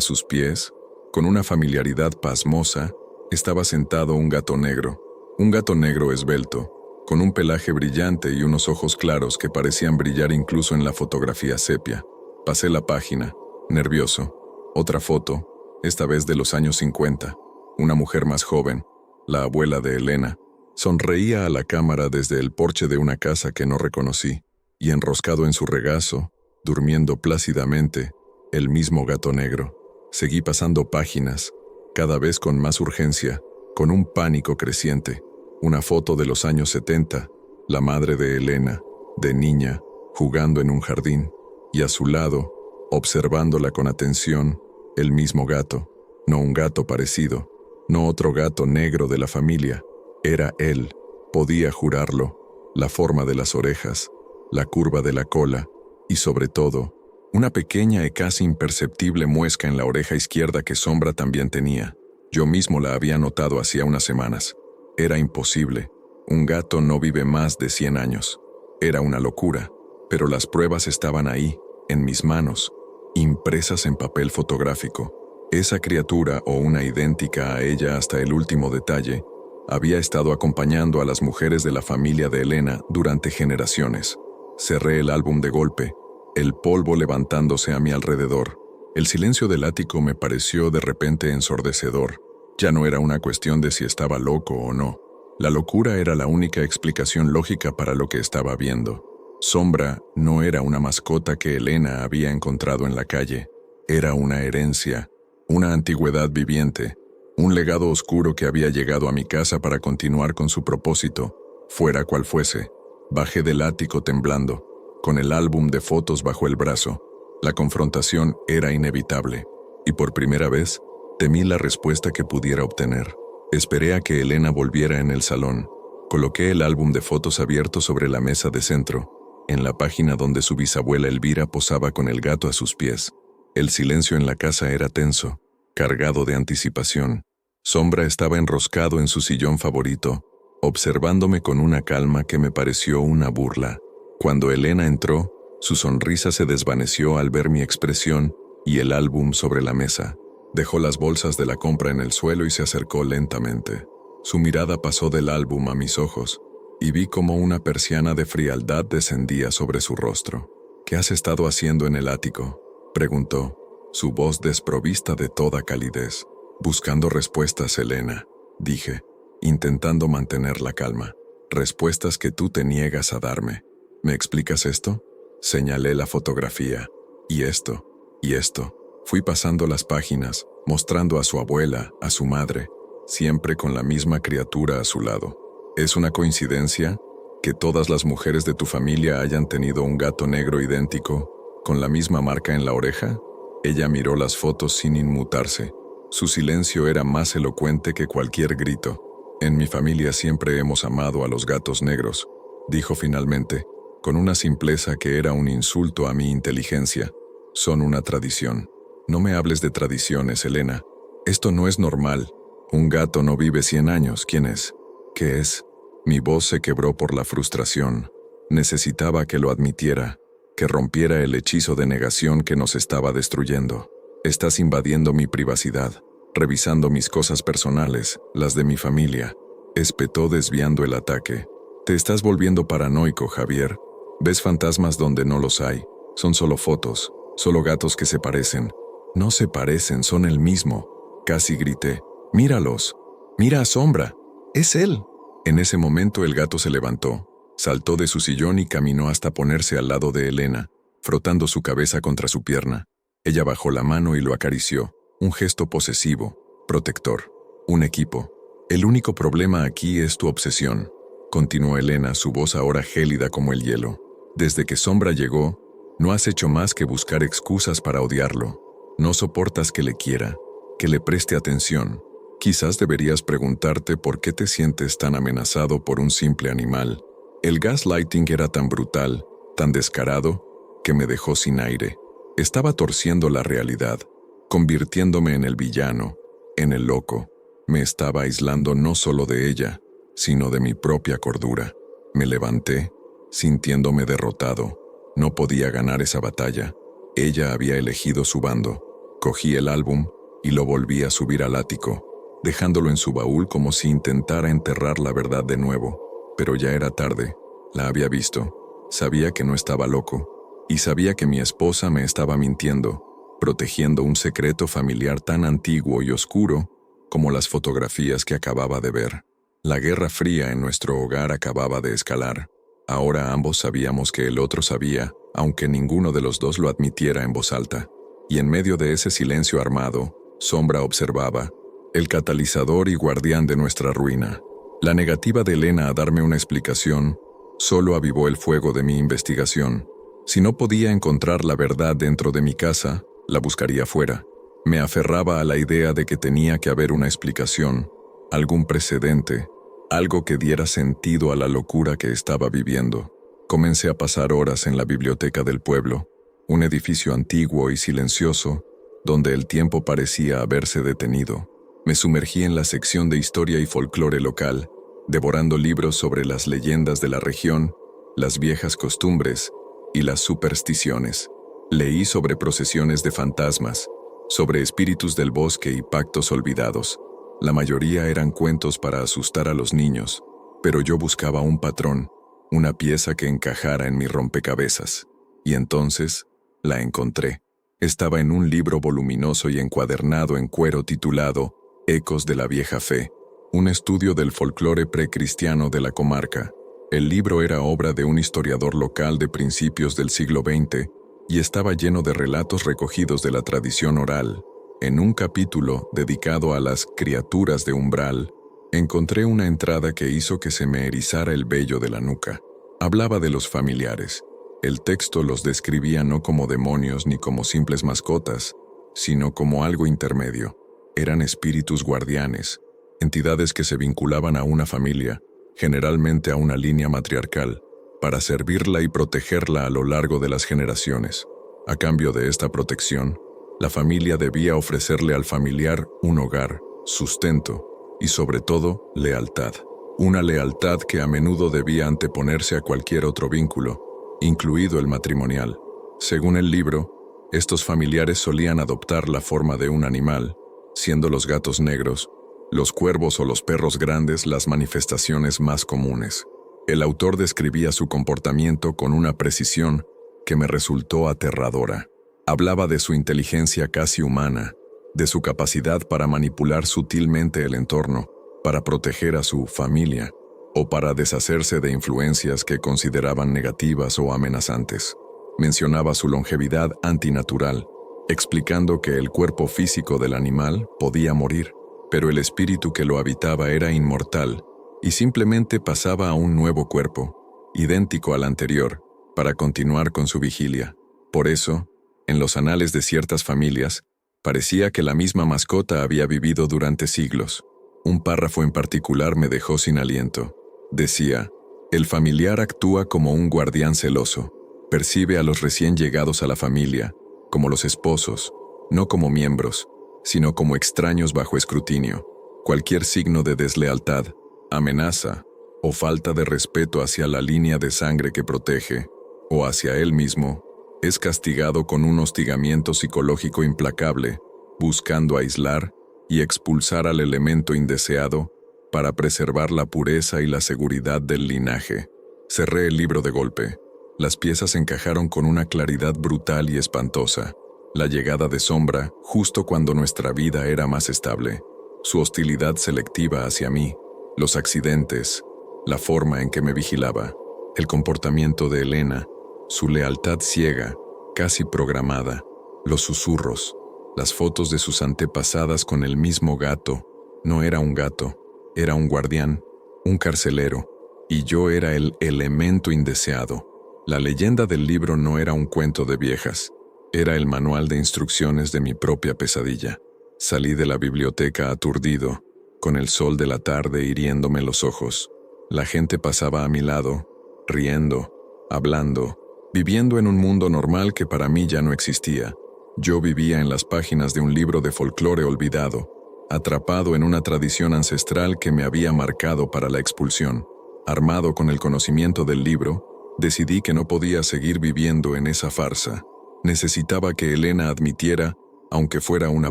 sus pies, con una familiaridad pasmosa, estaba sentado un gato negro esbelto, con un pelaje brillante y unos ojos claros que parecían brillar incluso en la fotografía sepia. Pasé la página, nervioso. Otra foto, esta vez de los años 50. Una mujer más joven, la abuela de Elena, sonreía a la cámara desde el porche de una casa que no reconocí, y enroscado en su regazo, durmiendo plácidamente, el mismo gato negro. Seguí pasando páginas, cada vez con más urgencia, con un pánico creciente. Una foto de los años 70, la madre de Elena, de niña, jugando en un jardín, y a su lado, observándola con atención, el mismo gato, no un gato parecido, no otro gato negro de la familia, era él, podía jurarlo, la forma de las orejas, la curva de la cola, y sobre todo, una pequeña y casi imperceptible muesca en la oreja izquierda que Sombra también tenía. Yo mismo la había notado hacía unas semanas. Era imposible. Un gato no vive más de 100 años. Era una locura, pero las pruebas estaban ahí, en mis manos, impresas en papel fotográfico. Esa criatura, o una idéntica a ella hasta el último detalle, había estado acompañando a las mujeres de la familia de Elena durante generaciones. Cerré el álbum de golpe, el polvo levantándose a mi alrededor. El silencio del ático me pareció de repente ensordecedor. Ya no era una cuestión de si estaba loco o no. La locura era la única explicación lógica para lo que estaba viendo. Sombra no era una mascota que Elena había encontrado en la calle. Era una herencia, una antigüedad viviente, un legado oscuro que había llegado a mi casa para continuar con su propósito, fuera cual fuese. Bajé del ático temblando, con el álbum de fotos bajo el brazo. La confrontación era inevitable, y por primera vez temí la respuesta que pudiera obtener. Esperé a que Elena volviera en el salón. Coloqué el álbum de fotos abierto sobre la mesa de centro, en la página donde su bisabuela Elvira posaba con el gato a sus pies. El silencio en la casa era tenso, cargado de anticipación. Sombra estaba enroscado en su sillón favorito, observándome con una calma que me pareció una burla. Cuando Elena entró, su sonrisa se desvaneció al ver mi expresión y el álbum sobre la mesa. Dejó las bolsas de la compra en el suelo y se acercó lentamente. Su mirada pasó del álbum a mis ojos, y vi como una persiana de frialdad descendía sobre su rostro. «¿Qué has estado haciendo en el ático?», preguntó, su voz desprovista de toda calidez. «Buscando respuestas, Elena», dije, intentando mantener la calma. «Respuestas que tú te niegas a darme. ¿Me explicas esto?». Señalé la fotografía. «¿Y esto?». Y esto, fui pasando las páginas, mostrando a su abuela, a su madre, siempre con la misma criatura a su lado. ¿Es una coincidencia que todas las mujeres de tu familia hayan tenido un gato negro idéntico, con la misma marca en la oreja? Ella miró las fotos sin inmutarse. Su silencio era más elocuente que cualquier grito. En mi familia siempre hemos amado a los gatos negros, dijo finalmente, con una simpleza que era un insulto a mi inteligencia. Son una tradición. No me hables de tradiciones, Elena. Esto no es normal. Un gato no vive 100 años. ¿Quién es? ¿Qué es? Mi voz se quebró por la frustración. Necesitaba que lo admitiera, que rompiera el hechizo de negación que nos estaba destruyendo. Estás invadiendo mi privacidad, revisando mis cosas personales, las de mi familia. Espetó desviando el ataque. Te estás volviendo paranoico, Javier. Ves fantasmas donde no los hay. Son solo fotos, solo gatos que se parecen. No se parecen, son el mismo. Casi grité. Míralos. Mira a Sombra. Es él. En ese momento el gato se levantó, saltó de su sillón y caminó hasta ponerse al lado de Elena, frotando su cabeza contra su pierna. Ella bajó la mano y lo acarició, un gesto posesivo, protector, un equipo. El único problema aquí es tu obsesión, continuó Elena, su voz ahora gélida como el hielo. Desde que Sombra llegó, no has hecho más que buscar excusas para odiarlo. No soportas que le quiera, que le preste atención. Quizás deberías preguntarte por qué te sientes tan amenazado por un simple animal. El gaslighting era tan brutal, tan descarado, que me dejó sin aire. Estaba torciendo la realidad, convirtiéndome en el villano, en el loco. Me estaba aislando no solo de ella, sino de mi propia cordura. Me levanté, sintiéndome derrotado. No podía ganar esa batalla. Ella había elegido su bando. Cogí el álbum y lo volví a subir al ático, dejándolo en su baúl como si intentara enterrar la verdad de nuevo. Pero ya era tarde. La había visto. Sabía que no estaba loco. Y sabía que mi esposa me estaba mintiendo, protegiendo un secreto familiar tan antiguo y oscuro como las fotografías que acababa de ver. La Guerra Fría en nuestro hogar acababa de escalar. Ahora ambos sabíamos que el otro sabía, aunque ninguno de los dos lo admitiera en voz alta. Y en medio de ese silencio armado, Sombra observaba, el catalizador y guardián de nuestra ruina. La negativa de Elena a darme una explicación solo avivó el fuego de mi investigación. Si no podía encontrar la verdad dentro de mi casa, la buscaría fuera. Me aferraba a la idea de que tenía que haber una explicación, algún precedente, algo que diera sentido a la locura que estaba viviendo. Comencé a pasar horas en la biblioteca del pueblo, un edificio antiguo y silencioso, donde el tiempo parecía haberse detenido. Me sumergí en la sección de historia y folclore local, devorando libros sobre las leyendas de la región, las viejas costumbres y las supersticiones. Leí sobre procesiones de fantasmas, sobre espíritus del bosque y pactos olvidados. La mayoría eran cuentos para asustar a los niños, pero yo buscaba un patrón, una pieza que encajara en mi rompecabezas. Y entonces, la encontré. Estaba en un libro voluminoso y encuadernado en cuero titulado Ecos de la Vieja Fe, un estudio del folclore precristiano de la comarca. El libro era obra de un historiador local de principios del siglo XX y estaba lleno de relatos recogidos de la tradición oral. En un capítulo dedicado a las criaturas de umbral, encontré una entrada que hizo que se me erizara el vello de la nuca. Hablaba de los familiares. El texto los describía no como demonios ni como simples mascotas, sino como algo intermedio. Eran espíritus guardianes, entidades que se vinculaban a una familia, generalmente a una línea matriarcal, para servirla y protegerla a lo largo de las generaciones. A cambio de esta protección, la familia debía ofrecerle al familiar un hogar, sustento y, sobre todo, lealtad. Una lealtad que a menudo debía anteponerse a cualquier otro vínculo, incluido el matrimonial. Según el libro, estos familiares solían adoptar la forma de un animal, siendo los gatos negros, los cuervos o los perros grandes las manifestaciones más comunes. El autor describía su comportamiento con una precisión que me resultó aterradora. Hablaba de su inteligencia casi humana, de su capacidad para manipular sutilmente el entorno, para proteger a su familia, o para deshacerse de influencias que consideraban negativas o amenazantes. Mencionaba su longevidad antinatural, explicando que el cuerpo físico del animal podía morir, pero el espíritu que lo habitaba era inmortal y simplemente pasaba a un nuevo cuerpo, idéntico al anterior, para continuar con su vigilia. Por eso, en los anales de ciertas familias, parecía que la misma mascota había vivido durante siglos. Un párrafo en particular me dejó sin aliento. Decía, el familiar actúa como un guardián celoso, percibe a los recién llegados a la familia, como los esposos, no como miembros, sino como extraños bajo escrutinio. Cualquier signo de deslealtad, amenaza o falta de respeto hacia la línea de sangre que protege, o hacia él mismo, es castigado con un hostigamiento psicológico implacable, buscando aislar y expulsar al elemento indeseado para preservar la pureza y la seguridad del linaje. Cerré el libro de golpe. Las piezas encajaron con una claridad brutal y espantosa. La llegada de Sombra justo cuando nuestra vida era más estable. Su hostilidad selectiva hacia mí, los accidentes, la forma en que me vigilaba, el comportamiento de Elena, su lealtad ciega, casi programada, los susurros, las fotos de sus antepasadas con el mismo gato. No era un gato, era un guardián, un carcelero, y yo era el elemento indeseado. La leyenda del libro no era un cuento de viejas, era el manual de instrucciones de mi propia pesadilla. Salí de la biblioteca aturdido, con el sol de la tarde hiriéndome los ojos. La gente pasaba a mi lado, riendo, hablando, viviendo en un mundo normal que para mí ya no existía. Yo vivía en las páginas de un libro de folclore olvidado, atrapado en una tradición ancestral que me había marcado para la expulsión. Armado con el conocimiento del libro, decidí que no podía seguir viviendo en esa farsa. Necesitaba que Elena admitiera, aunque fuera una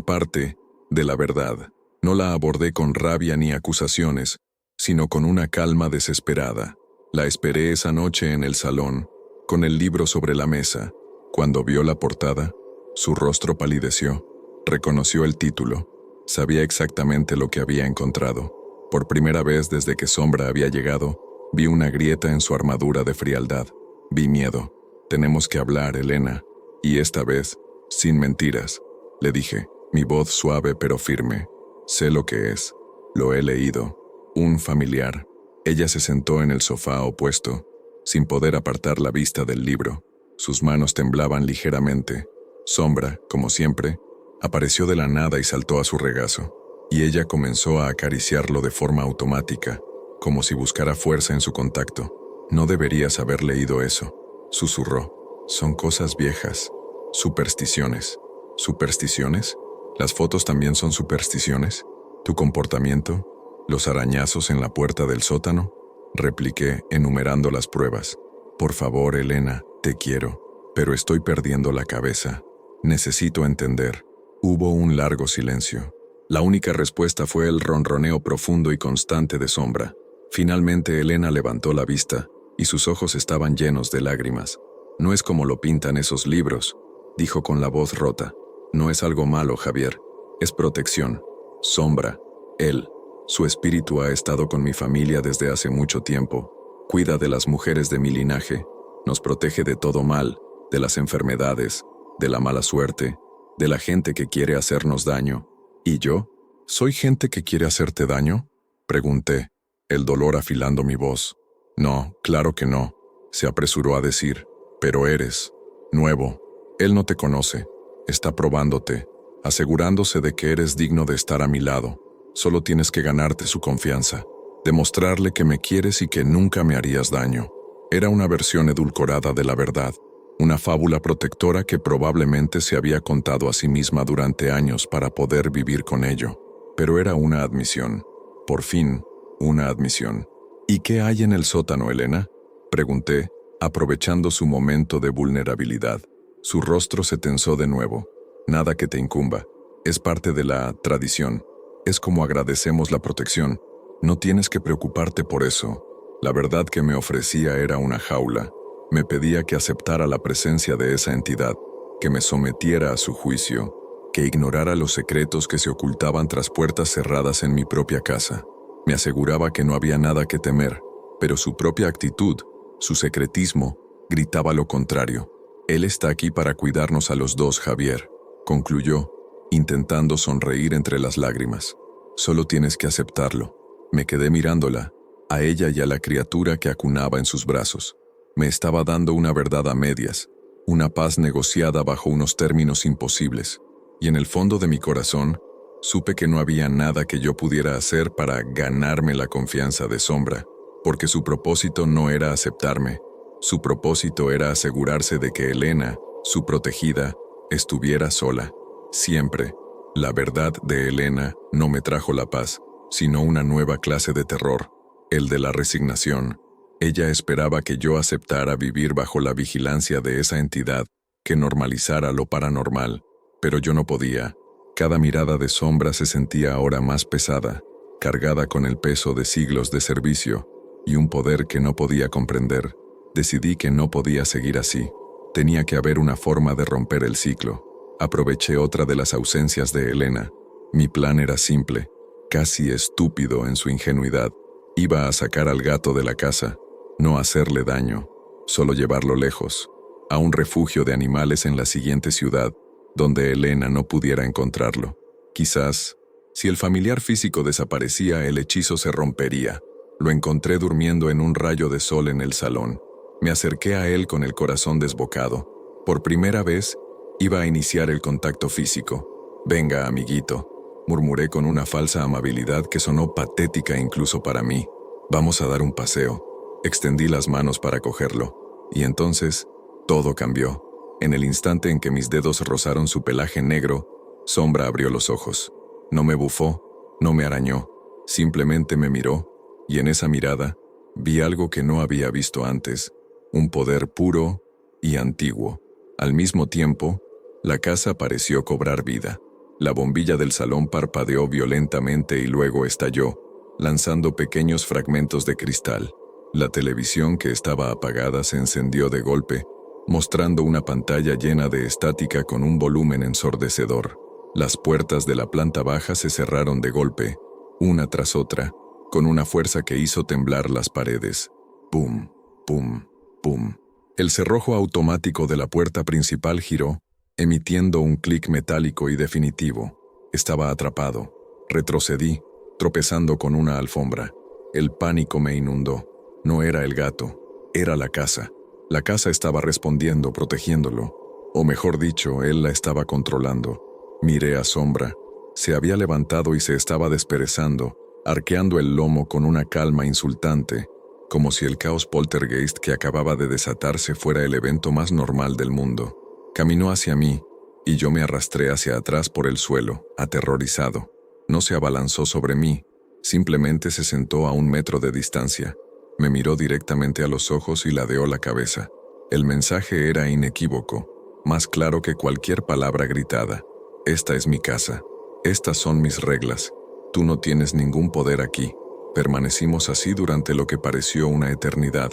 parte, de la verdad. No la abordé con rabia ni acusaciones, sino con una calma desesperada. La esperé esa noche en el salón, con el libro sobre la mesa. Cuando vio la portada, su rostro palideció. Reconoció el título. Sabía exactamente lo que había encontrado. Por primera vez desde que Sombra había llegado, vi una grieta en su armadura de frialdad. Vi miedo. Tenemos que hablar, Elena. Y esta vez, sin mentiras, le dije, mi voz suave pero firme. Sé lo que es. Lo he leído. Un familiar. Ella se sentó en el sofá opuesto, sin poder apartar la vista del libro. Sus manos temblaban ligeramente. Sombra, como siempre, apareció de la nada y saltó a su regazo, y ella comenzó a acariciarlo de forma automática, como si buscara fuerza en su contacto. No deberías haber leído eso, susurró. Son cosas viejas, supersticiones. ¿Supersticiones? ¿Las fotos también son supersticiones? ¿Tu comportamiento? ¿Los arañazos en la puerta del sótano? Repliqué, enumerando las pruebas. Por favor, Elena, te quiero, pero estoy perdiendo la cabeza. Necesito entender. Hubo un largo silencio. La única respuesta fue el ronroneo profundo y constante de Sombra. Finalmente Elena levantó la vista, y sus ojos estaban llenos de lágrimas. No es como lo pintan esos libros, dijo con la voz rota. No es algo malo, Javier. Es protección. Sombra. Él. Su espíritu ha estado con mi familia desde hace mucho tiempo. Cuida de las mujeres de mi linaje. Nos protege de todo mal, de las enfermedades, de la mala suerte, de la gente que quiere hacernos daño. ¿Y yo? ¿Soy gente que quiere hacerte daño? Pregunté, el dolor afilando mi voz. No, claro que no, se apresuró a decir. Pero eres nuevo. Él no te conoce. Está probándote, asegurándose de que eres digno de estar a mi lado. Solo tienes que ganarte su confianza, demostrarle que me quieres y que nunca me harías daño. Era una versión edulcorada de la verdad, una fábula protectora que probablemente se había contado a sí misma durante años para poder vivir con ello. Pero era una admisión. Por fin, una admisión. ¿Y qué hay en el sótano, Elena? Pregunté, aprovechando su momento de vulnerabilidad. Su rostro se tensó de nuevo. Nada que te incumba. Es parte de la tradición. Es como agradecemos la protección. No tienes que preocuparte por eso. La verdad que me ofrecía era una jaula. Me pedía que aceptara la presencia de esa entidad, que me sometiera a su juicio, que ignorara los secretos que se ocultaban tras puertas cerradas en mi propia casa. Me aseguraba que no había nada que temer, pero su propia actitud, su secretismo, gritaba lo contrario. Él está aquí para cuidarnos a los dos, Javier. concluyó, intentando sonreír entre las lágrimas. Solo tienes que aceptarlo. Me quedé mirándola, a ella y a la criatura que acunaba en sus brazos. Me estaba dando una verdad a medias, una paz negociada bajo unos términos imposibles, y en el fondo de mi corazón, supe que no había nada que yo pudiera hacer para ganarme la confianza de Sombra, porque su propósito no era aceptarme, su propósito era asegurarse de que Elena, su protegida, estuviera sola, siempre. La verdad de Elena no me trajo la paz, sino una nueva clase de terror, el de la resignación. Ella esperaba que yo aceptara vivir bajo la vigilancia de esa entidad que normalizara lo paranormal, pero yo no podía. Cada mirada de Sombra se sentía ahora más pesada, cargada con el peso de siglos de servicio y un poder que no podía comprender. Decidí que no podía seguir así. Tenía que haber una forma de romper el ciclo. Aproveché otra de las ausencias de Elena. Mi plan era simple, casi estúpido en su ingenuidad. Iba a sacar al gato de la casa, no hacerle daño, solo llevarlo lejos, a un refugio de animales en la siguiente ciudad, donde Elena no pudiera encontrarlo. Quizás, si el familiar físico desaparecía, el hechizo se rompería. Lo encontré durmiendo en un rayo de sol en el salón. Me acerqué a él con el corazón desbocado. Por primera vez, iba a iniciar el contacto físico. «Venga, amiguito», murmuré con una falsa amabilidad que sonó patética incluso para mí. «Vamos a dar un paseo». Extendí las manos para cogerlo, y entonces, todo cambió. En el instante en que mis dedos rozaron su pelaje negro, Sombra abrió los ojos. No me bufó, no me arañó, simplemente me miró, y en esa mirada, vi algo que no había visto antes, un poder puro y antiguo. Al mismo tiempo, la casa pareció cobrar vida. La bombilla del salón parpadeó violentamente y luego estalló, lanzando pequeños fragmentos de cristal. La televisión que estaba apagada se encendió de golpe, mostrando una pantalla llena de estática con un volumen ensordecedor. Las puertas de la planta baja se cerraron de golpe, una tras otra, con una fuerza que hizo temblar las paredes. Pum, pum, pum. El cerrojo automático de la puerta principal giró, emitiendo un clic metálico y definitivo. Estaba atrapado. Retrocedí, tropezando con una alfombra. El pánico me inundó. No era el gato, era la casa. La casa estaba respondiendo, protegiéndolo. O mejor dicho, él la estaba controlando. Miré a Sombra. Se había levantado y se estaba desperezando, arqueando el lomo con una calma insultante, como si el caos poltergeist que acababa de desatarse fuera el evento más normal del mundo. Caminó hacia mí, y yo me arrastré hacia atrás por el suelo, aterrorizado. No se abalanzó sobre mí, simplemente se sentó a 1 metro de distancia. Me miró directamente a los ojos y ladeó la cabeza. El mensaje era inequívoco, más claro que cualquier palabra gritada. Esta es mi casa. Estas son mis reglas. Tú no tienes ningún poder aquí. Permanecimos así durante lo que pareció una eternidad.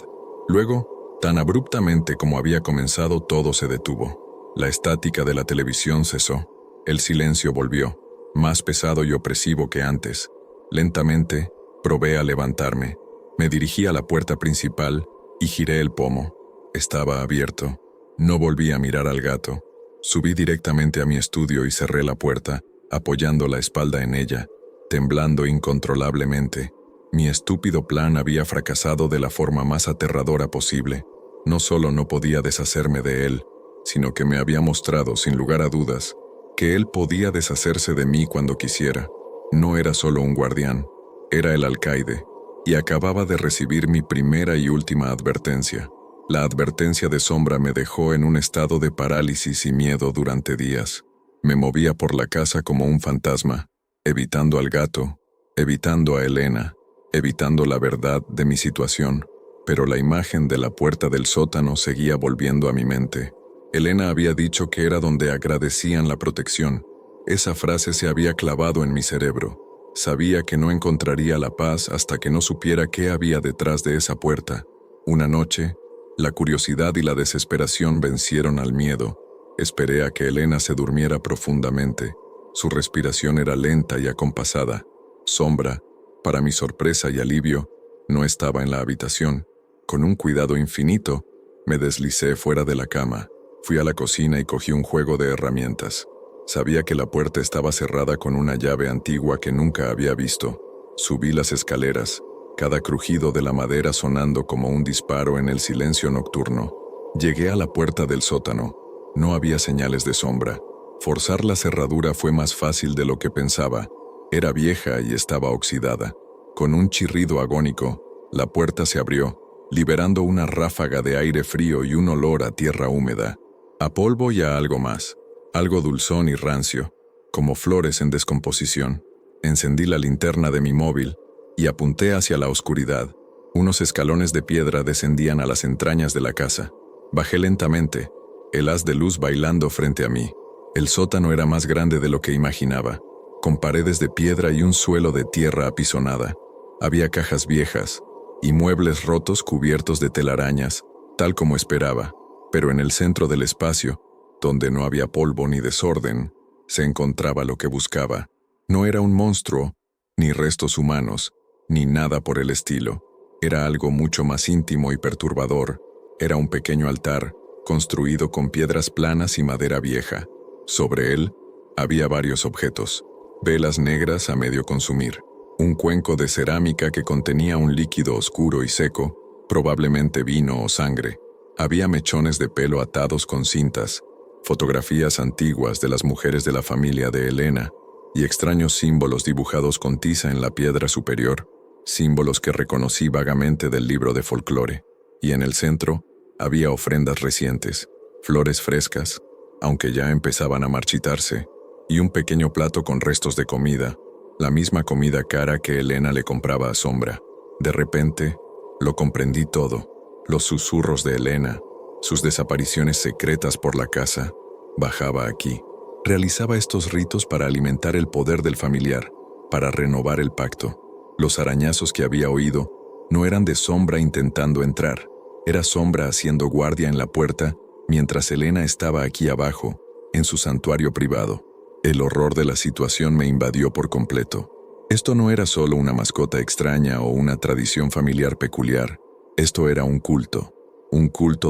Luego, tan abruptamente como había comenzado, todo se detuvo. La estática de la televisión cesó. El silencio volvió, más pesado y opresivo que antes. Lentamente, probé a levantarme. Me dirigí a la puerta principal y giré el pomo. Estaba abierto. No volví a mirar al gato. Subí directamente a mi estudio y cerré la puerta, apoyando la espalda en ella, temblando incontrolablemente. Mi estúpido plan había fracasado de la forma más aterradora posible. No solo no podía deshacerme de él, sino que me había mostrado, sin lugar a dudas, que él podía deshacerse de mí cuando quisiera. No era solo un guardián, era el alcaide, y acababa de recibir mi primera y última advertencia. La advertencia de Sombra me dejó en un estado de parálisis y miedo durante días. Me movía por la casa como un fantasma, evitando al gato, evitando a Elena, evitando la verdad de mi situación, pero la imagen de la puerta del sótano seguía volviendo a mi mente. Elena había dicho que era donde agradecían la protección. Esa frase se había clavado en mi cerebro. Sabía que no encontraría la paz hasta que no supiera qué había detrás de esa puerta. Una noche, la curiosidad y la desesperación vencieron al miedo. Esperé a que Elena se durmiera profundamente. Su respiración era lenta y acompasada. Sombra, para mi sorpresa y alivio, no estaba en la habitación. Con un cuidado infinito, me deslicé fuera de la cama. Fui a la cocina y cogí un juego de herramientas. Sabía que la puerta estaba cerrada con una llave antigua que nunca había visto. Subí las escaleras, cada crujido de la madera sonando como un disparo en el silencio nocturno. Llegué a la puerta del sótano. No había señales de sombra. Forzar la cerradura fue más fácil de lo que pensaba. Era vieja y estaba oxidada. Con un chirrido agónico, la puerta se abrió, liberando una ráfaga de aire frío y un olor a tierra húmeda, a polvo y a algo más, algo dulzón y rancio, como flores en descomposición. Encendí la linterna de mi móvil y apunté hacia la oscuridad. Unos escalones de piedra descendían a las entrañas de la casa. Bajé lentamente, el haz de luz bailando frente a mí. El sótano era más grande de lo que imaginaba, con paredes de piedra y un suelo de tierra apisonada. Había cajas viejas y muebles rotos cubiertos de telarañas, tal como esperaba, pero en el centro del espacio, donde no había polvo ni desorden, se encontraba lo que buscaba. No era un monstruo, ni restos humanos, ni nada por el estilo. Era algo mucho más íntimo y perturbador. Era un pequeño altar, construido con piedras planas y madera vieja. Sobre él, había varios objetos. Velas negras a medio consumir. Un cuenco de cerámica que contenía un líquido oscuro y seco, probablemente vino o sangre. Había mechones de pelo atados con cintas, fotografías antiguas de las mujeres de la familia de Elena y extraños símbolos dibujados con tiza en la piedra superior, símbolos que reconocí vagamente del libro de folclore. Y en el centro había ofrendas recientes, flores frescas, aunque ya empezaban a marchitarse, y un pequeño plato con restos de comida, la misma comida cara que Elena le compraba a Sombra. De repente, lo comprendí todo. Los susurros de Elena, sus desapariciones secretas por la casa. Bajaba aquí. Realizaba estos ritos para alimentar el poder del familiar, para renovar el pacto. Los arañazos que había oído no eran de Sombra intentando entrar. Era Sombra haciendo guardia en la puerta mientras Elena estaba aquí abajo, en su santuario privado. El horror de la situación me invadió por completo. Esto no era solo una mascota extraña o una tradición familiar peculiar. Esto era un culto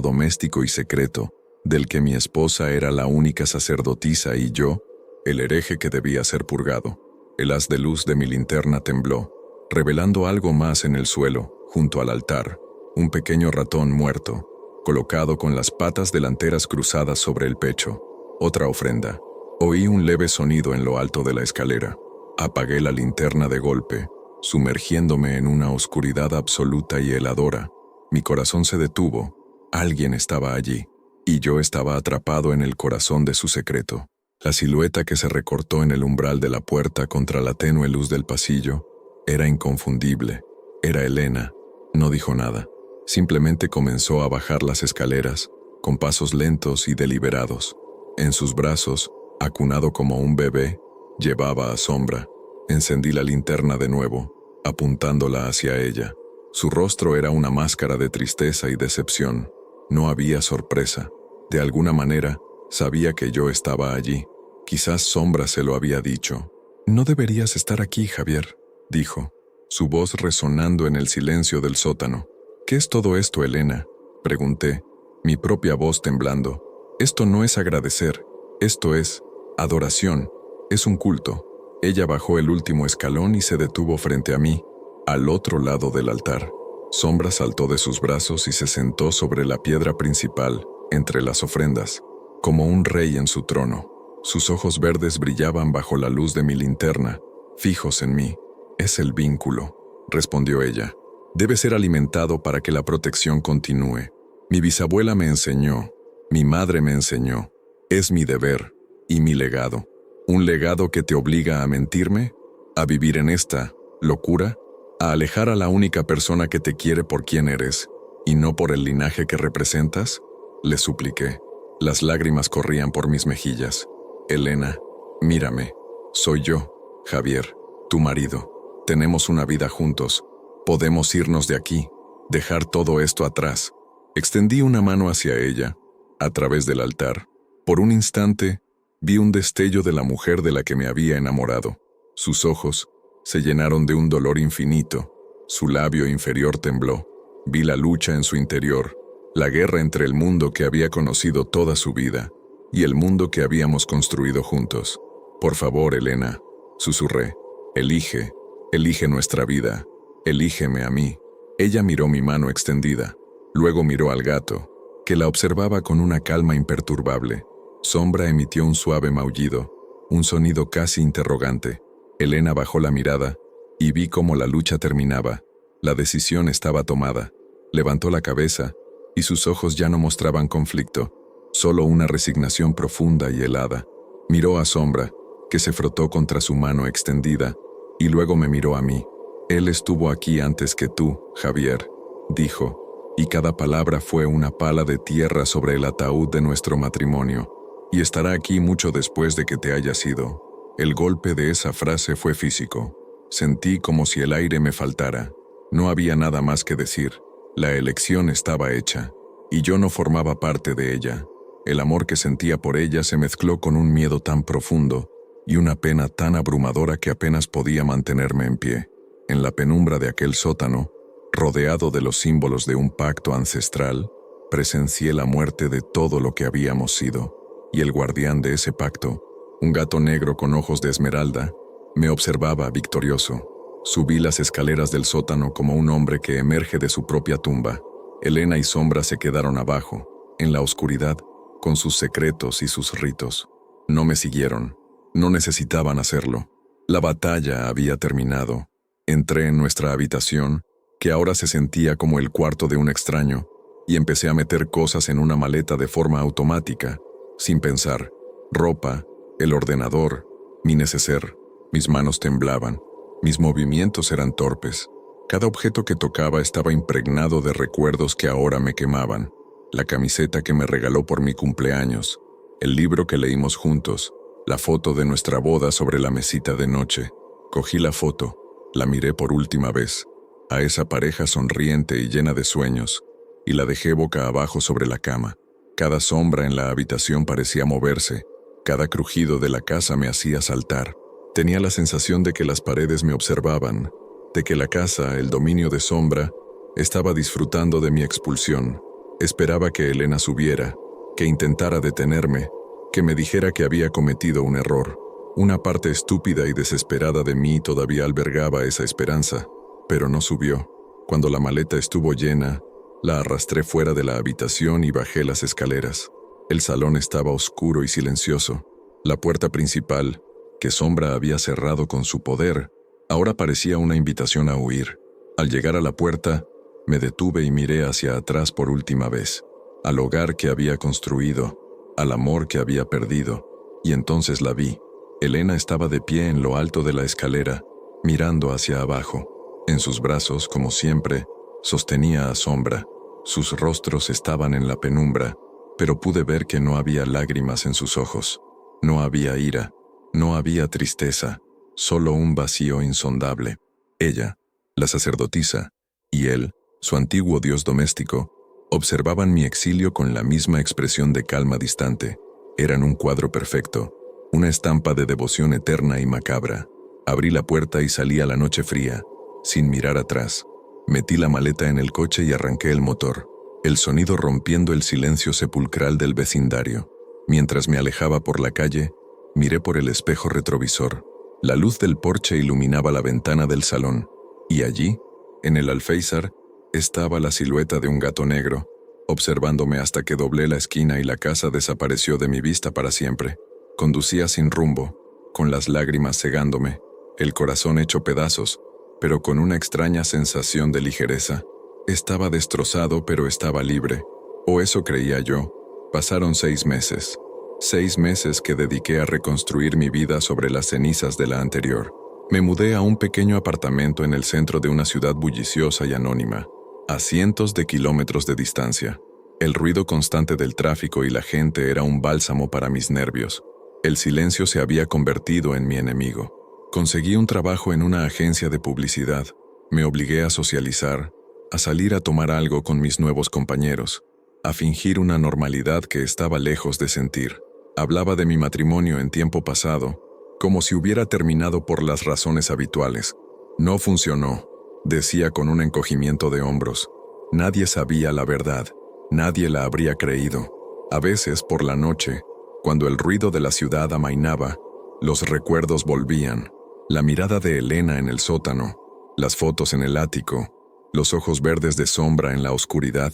doméstico y secreto, del que mi esposa era la única sacerdotisa y yo, el hereje que debía ser purgado. El haz de luz de mi linterna tembló, revelando algo más en el suelo, junto al altar, un pequeño ratón muerto, colocado con las patas delanteras cruzadas sobre el pecho. Otra ofrenda. Oí un leve sonido en lo alto de la escalera. Apagué la linterna de golpe, sumergiéndome en una oscuridad absoluta y heladora. Mi corazón se detuvo. Alguien estaba allí, y yo estaba atrapado en el corazón de su secreto. La silueta que se recortó en el umbral de la puerta contra la tenue luz del pasillo era inconfundible. Era Elena. No dijo nada. Simplemente comenzó a bajar las escaleras, con pasos lentos y deliberados. En sus brazos, acunado como un bebé, llevaba a Sombra. Encendí la linterna de nuevo, apuntándola hacia ella. Su rostro era una máscara de tristeza y decepción. No había sorpresa. De alguna manera, sabía que yo estaba allí. Quizás Sombra se lo había dicho. «No deberías estar aquí, Javier», dijo, su voz resonando en el silencio del sótano. «¿Qué es todo esto, Elena?», pregunté, mi propia voz temblando. «Esto no es agradecer. Esto es adoración. Es un culto». Ella bajó el último escalón y se detuvo frente a mí, al otro lado del altar. Sombra saltó de sus brazos y se sentó sobre la piedra principal, entre las ofrendas, como un rey en su trono. Sus ojos verdes brillaban bajo la luz de mi linterna, fijos en mí. «Es el vínculo», respondió ella. «Debe ser alimentado para que la protección continúe. Mi bisabuela me enseñó, mi madre me enseñó. Es mi deber y mi legado. Un legado que te obliga a mentirme, a vivir en esta locura, a alejar a la única persona que te quiere por quien eres, y no por el linaje que representas», le supliqué. Las lágrimas corrían por mis mejillas. «Elena, mírame. Soy yo, Javier, tu marido. Tenemos una vida juntos. Podemos irnos de aquí, dejar todo esto atrás». Extendí una mano hacia ella, a través del altar. Por un instante, vi un destello de la mujer de la que me había enamorado. Sus ojos se llenaron de un dolor infinito. Su labio inferior tembló. Vi la lucha en su interior, la guerra entre el mundo que había conocido toda su vida y el mundo que habíamos construido juntos. Por favor, Elena, susurré, elige nuestra vida, elígeme a mí. Ella miró mi mano extendida, luego miró al gato, que la observaba con una calma imperturbable. Sombra emitió un suave maullido, un sonido casi interrogante. Elena bajó la mirada, y vi cómo la lucha terminaba. La decisión estaba tomada. Levantó la cabeza, y sus ojos ya no mostraban conflicto, solo una resignación profunda y helada. Miró a Sombra, que se frotó contra su mano extendida, y luego me miró a mí. Él estuvo aquí antes que tú, Javier, dijo, y cada palabra fue una pala de tierra sobre el ataúd de nuestro matrimonio, y estará aquí mucho después de que te hayas ido. El golpe de esa frase fue físico. Sentí como si el aire me faltara. No había nada más que decir. La elección estaba hecha, y yo no formaba parte de ella. El amor que sentía por ella se mezcló con un miedo tan profundo y una pena tan abrumadora que apenas podía mantenerme en pie. En la penumbra de aquel sótano, rodeado de los símbolos de un pacto ancestral, presencié la muerte de todo lo que habíamos sido, y el guardián de ese pacto, un gato negro con ojos de esmeralda, me observaba victorioso. Subí las escaleras del sótano como un hombre que emerge de su propia tumba. Elena y Sombra se quedaron abajo, en la oscuridad, con sus secretos y sus ritos. No me siguieron. No necesitaban hacerlo. La batalla había terminado. Entré en nuestra habitación, que ahora se sentía como el cuarto de un extraño, y empecé a meter cosas en una maleta de forma automática, sin pensar. Ropa, el ordenador, mi neceser. Mis manos temblaban. Mis movimientos eran torpes. Cada objeto que tocaba estaba impregnado de recuerdos que ahora me quemaban. La camiseta que me regaló por mi cumpleaños, el libro que leímos juntos, la foto de nuestra boda sobre la mesita de noche. Cogí la foto, la miré por última vez, a esa pareja sonriente y llena de sueños, y la dejé boca abajo sobre la cama. Cada sombra en la habitación parecía moverse, cada crujido de la casa me hacía saltar. Tenía la sensación de que las paredes me observaban, de que la casa, el dominio de Sombra, estaba disfrutando de mi expulsión. Esperaba que Elena subiera, que intentara detenerme, que me dijera que había cometido un error. Una parte estúpida y desesperada de mí todavía albergaba esa esperanza, pero no subió. Cuando la maleta estuvo llena, la arrastré fuera de la habitación y bajé las escaleras. El salón estaba oscuro y silencioso. La puerta principal, que Sombra había cerrado con su poder, ahora parecía una invitación a huir. Al llegar a la puerta, me detuve y miré hacia atrás por última vez, al hogar que había construido, al amor que había perdido, y entonces la vi. Elena estaba de pie en lo alto de la escalera, mirando hacia abajo. En sus brazos, como siempre, sostenía a Sombra. Sus rostros estaban en la penumbra, pero pude ver que no había lágrimas en sus ojos. No había ira, no había tristeza, solo un vacío insondable. Ella, la sacerdotisa, y él, su antiguo dios doméstico, observaban mi exilio con la misma expresión de calma distante. Eran un cuadro perfecto, una estampa de devoción eterna y macabra. Abrí la puerta y salí a la noche fría, sin mirar atrás. Metí la maleta en el coche y arranqué el motor, el sonido rompiendo el silencio sepulcral del vecindario. Mientras me alejaba por la calle, miré por el espejo retrovisor. La luz del porche iluminaba la ventana del salón, y allí, en el alféizar, estaba la silueta de un gato negro, observándome hasta que doblé la esquina y la casa desapareció de mi vista para siempre. Conducía sin rumbo, con las lágrimas cegándome, el corazón hecho pedazos, pero con una extraña sensación de ligereza. Estaba destrozado, pero estaba libre, o eso creía yo. Pasaron 6 meses. 6 meses que dediqué a reconstruir mi vida sobre las cenizas de la anterior. Me mudé a un pequeño apartamento en el centro de una ciudad bulliciosa y anónima, a cientos de kilómetros de distancia. El ruido constante del tráfico y la gente era un bálsamo para mis nervios. El silencio se había convertido en mi enemigo. Conseguí un trabajo en una agencia de publicidad. Me obligué a socializar, a salir a tomar algo con mis nuevos compañeros, a fingir una normalidad que estaba lejos de sentir. Hablaba de mi matrimonio en tiempo pasado, como si hubiera terminado por las razones habituales. No funcionó, decía con un encogimiento de hombros. Nadie sabía la verdad, nadie la habría creído. A veces, por la noche, Cuando el ruido de la ciudad amainaba, los recuerdos volvían. La mirada de Elena en el sótano, las fotos en el ático, los ojos verdes de sombra en la oscuridad.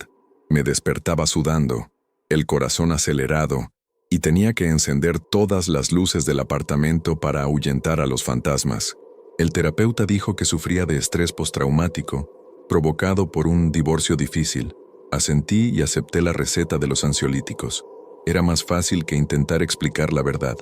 Me despertaba sudando, el corazón acelerado, y tenía que encender todas las luces del apartamento para ahuyentar a los fantasmas. El terapeuta dijo que sufría de estrés postraumático, provocado por un divorcio difícil. Asentí y acepté la receta de los ansiolíticos. Era más fácil que intentar explicar la verdad.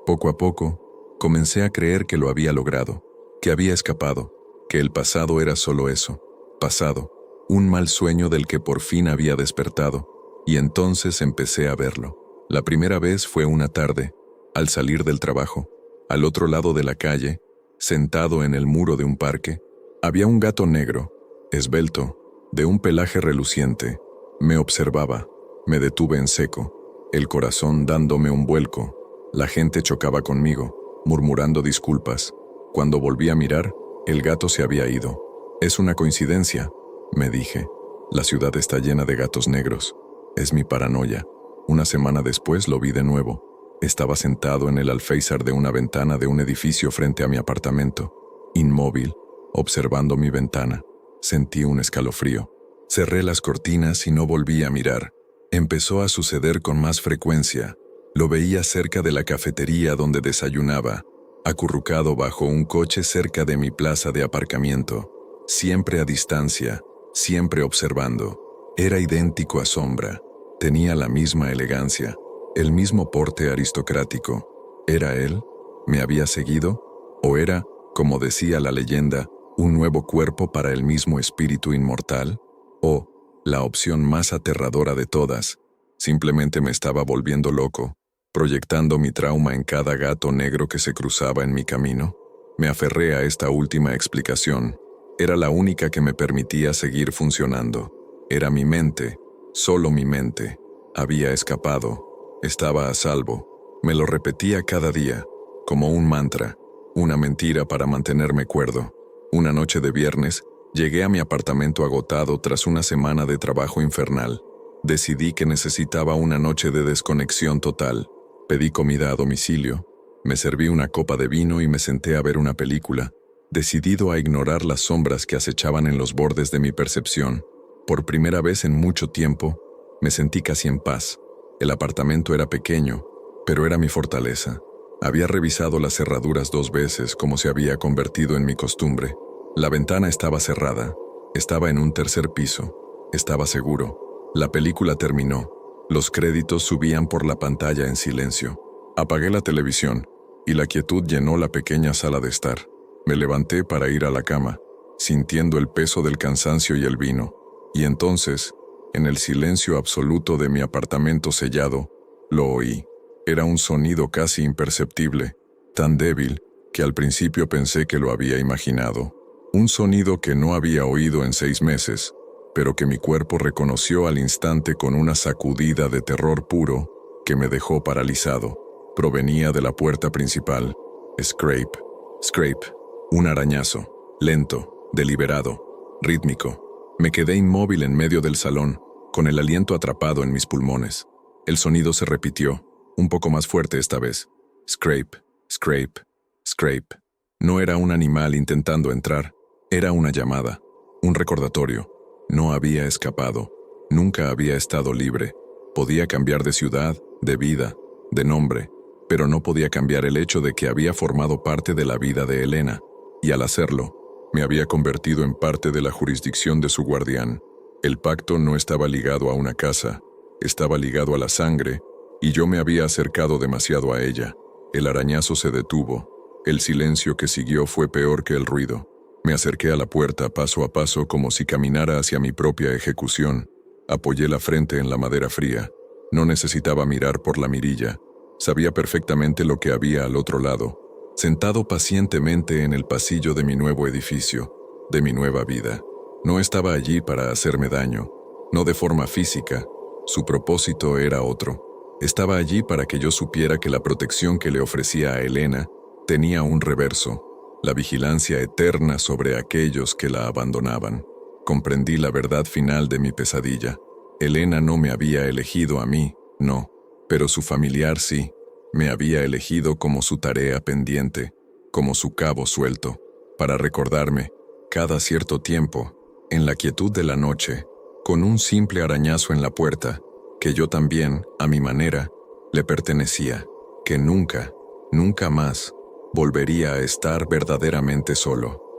Poco a poco, comencé a creer que lo había logrado, que había escapado, que el pasado era solo eso, pasado, un mal sueño del que por fin había despertado, y entonces empecé a verlo. La primera vez fue una tarde, al salir del trabajo, al otro lado de la calle, sentado en el muro de un parque, había un gato negro, esbelto, de un pelaje reluciente. Me observaba, me detuve en seco, el corazón dándome un vuelco. La gente chocaba conmigo, murmurando disculpas. Cuando volví a mirar, el gato se había ido. Es una coincidencia, me dije. La ciudad está llena de gatos negros. Es mi paranoia. Una semana después lo vi de nuevo. Estaba sentado en el alféizar de una ventana de un edificio frente a mi apartamento, inmóvil, observando mi ventana. Sentí un escalofrío. Cerré las cortinas y no volví a mirar. Empezó a suceder con más frecuencia. Lo veía cerca de la cafetería donde desayunaba, acurrucado bajo un coche cerca de mi plaza de aparcamiento, siempre a distancia, siempre observando. Era idéntico a Sombra. Tenía la misma elegancia, el mismo porte aristocrático. ¿Era él? ¿Me había seguido? ¿O era, como decía la leyenda, un nuevo cuerpo para el mismo espíritu inmortal? ¿O, la opción más aterradora de todas, simplemente me estaba volviendo loco, proyectando mi trauma en cada gato negro que se cruzaba en mi camino? Me aferré a esta última explicación. Era la única que me permitía seguir funcionando. Era mi mente, solo mi mente. Había escapado. Estaba a salvo. Me lo repetía cada día, como un mantra, una mentira para mantenerme cuerdo. Una noche de viernes, llegué a mi apartamento agotado tras una semana de trabajo infernal. Decidí que necesitaba una noche de desconexión total. Pedí comida a domicilio, me serví una copa de vino y me senté a ver una película, decidido a ignorar las sombras que acechaban en los bordes de mi percepción. Por primera vez en mucho tiempo, me sentí casi en paz. El apartamento era pequeño, pero era mi fortaleza. Había revisado las cerraduras 2 veces como se había convertido en mi costumbre. La ventana estaba cerrada. Estaba en un 3er piso. Estaba seguro. La película terminó. Los créditos subían por la pantalla en silencio. Apagué la televisión, y la quietud llenó la pequeña sala de estar. Me levanté para ir a la cama, sintiendo el peso del cansancio y el vino. Y entonces, en el silencio absoluto de mi apartamento sellado, lo oí. Era un sonido casi imperceptible, tan débil que al principio pensé que lo había imaginado. Un sonido que no había oído en 6 meses, pero que mi cuerpo reconoció al instante con una sacudida de terror puro que me dejó paralizado. Provenía de la puerta principal. Scrape, scrape, un arañazo, lento, deliberado, rítmico. Me quedé inmóvil en medio del salón, con el aliento atrapado en mis pulmones. El sonido se repitió, un poco más fuerte esta vez. Scrape, scrape, scrape. No era un animal intentando entrar, era una llamada, un recordatorio. No había escapado, nunca había estado libre. Podía cambiar de ciudad, de vida, de nombre, pero no podía cambiar el hecho de que había formado parte de la vida de Elena, y al hacerlo, me había convertido en parte de la jurisdicción de su guardián. El pacto no estaba ligado a una casa, estaba ligado a la sangre, y yo me había acercado demasiado a ella. El arañazo se detuvo. El silencio que siguió fue peor que el ruido. Me acerqué a la puerta paso a paso como si caminara hacia mi propia ejecución. Apoyé la frente en la madera fría. No necesitaba mirar por la mirilla. Sabía perfectamente lo que había al otro lado. Sentado pacientemente en el pasillo de mi nuevo edificio, de mi nueva vida. No estaba allí para hacerme daño, no de forma física. Su propósito era otro. Estaba allí para que yo supiera que la protección que le ofrecía a Elena tenía un reverso, la vigilancia eterna sobre aquellos que la abandonaban. Comprendí la verdad final de mi pesadilla. Elena no me había elegido a mí, no, Pero su familiar sí, me había elegido como su tarea pendiente, como su cabo suelto, para recordarme, cada cierto tiempo, en la quietud de la noche, con un simple arañazo en la puerta, que yo también, a mi manera, le pertenecía, que nunca, nunca más, volvería a estar verdaderamente solo.